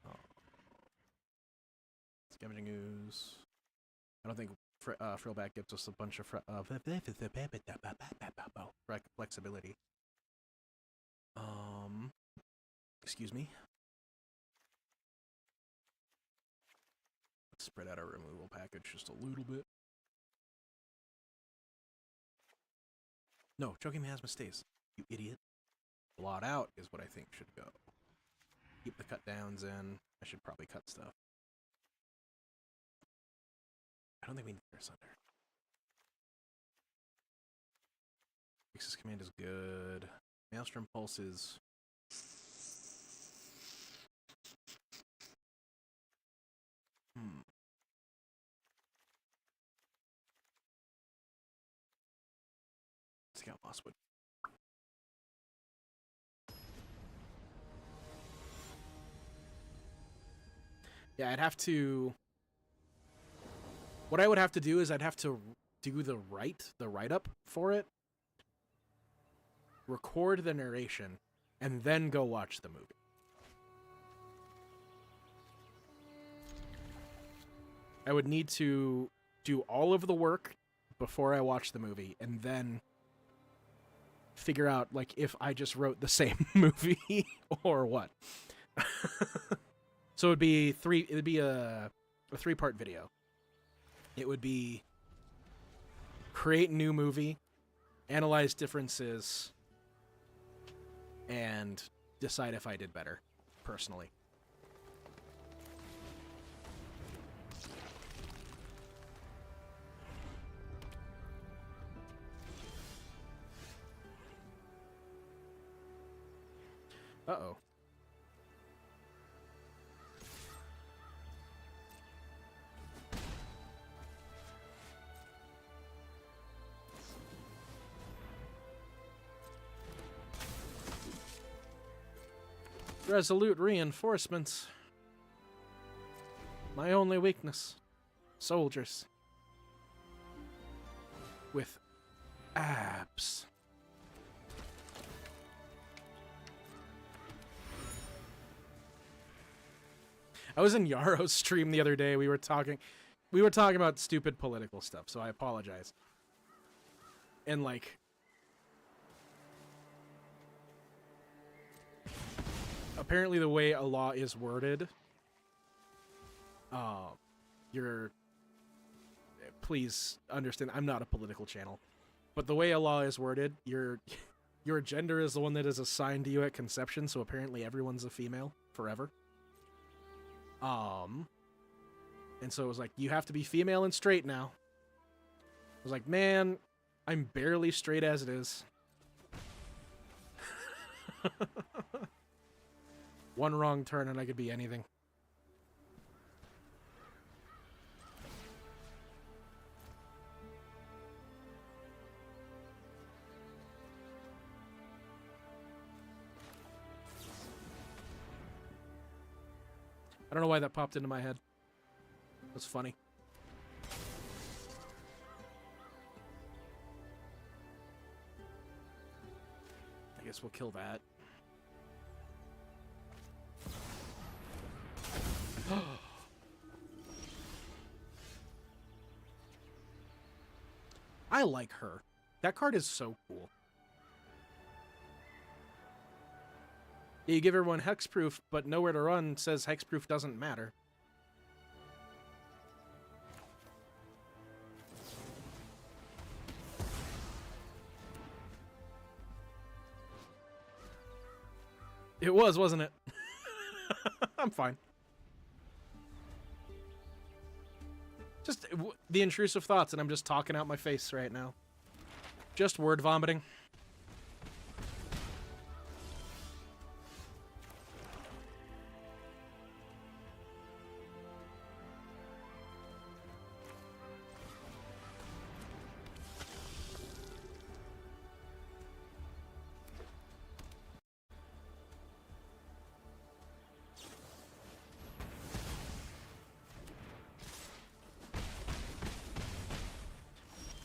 Oh. Scavenging Ooze. I don't think Frillback gives us a bunch of flexibility. Excuse me. Let's spread out our removal package just a little bit. No, Choking Miasma stays. You idiot. Blot out is what I think should go. Keep the cut downs in. I should probably cut stuff. I don't think we need Earth Sunder. Fix's Command is good. Maelstrom Pulse is... Scout Mosswood. Yeah, I'd have to... What I would have to do is I'd have to do the write-up for it, record the narration, and then go watch the movie. I would need to do all of the work before I watch the movie, and then figure out, like, if I just wrote the same movie or what. So it'd be a 3-part video. It would be create a new movie, analyze differences, and decide if I did better, personally. Uh-oh. Resolute reinforcements. My only weakness. Soldiers. With abs. I was in Yaro's stream the other day. We were talking about stupid political stuff, so I apologize. And like, apparently the way a law is worded, please understand, I'm not a political channel, but the way a law is worded, your gender is the one that is assigned to you at conception, so apparently everyone's a female forever. And so it was like, you have to be female and straight now. I was like, man, I'm barely straight as it is. One wrong turn and I could be anything. I don't know why that popped into my head. That's funny. I guess we'll kill that. I like her. That card is so cool. Yeah, you give everyone hexproof, but nowhere to run says hexproof doesn't matter. It was, wasn't it? I'm fine. Just the intrusive thoughts, and I'm just talking out my face right now. Just word vomiting.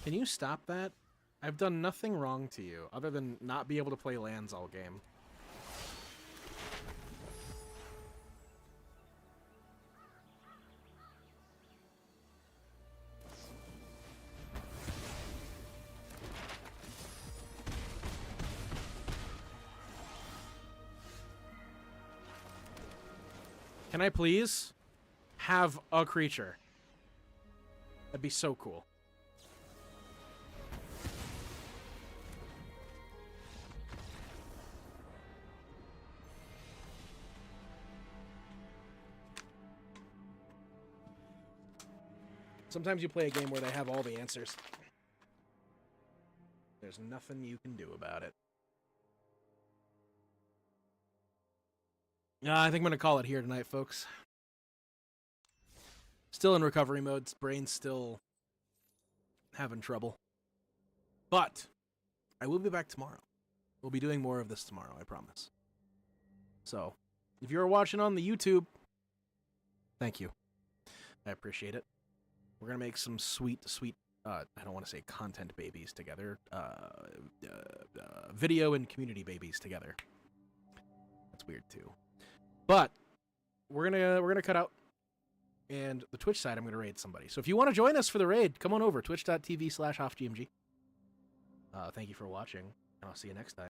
Can you stop that? I've done nothing wrong to you, other than not be able to play lands all game. Can I please have a creature? That'd be so cool. Sometimes you play a game where they have all the answers. There's nothing you can do about it. I think I'm going to call it here tonight, folks. Still in recovery mode. Brain's still having trouble. But I will be back tomorrow. We'll be doing more of this tomorrow, I promise. So, if you're watching on the YouTube, thank you. I appreciate it. We're going to make some sweet, I don't want to say content babies together. Video and community babies together. That's weird, too. But we're gonna cut out. And the Twitch side, I'm going to raid somebody. So if you want to join us for the raid, come on over. Twitch.tv/HaafGMG. Thank you for watching, and I'll see you next time.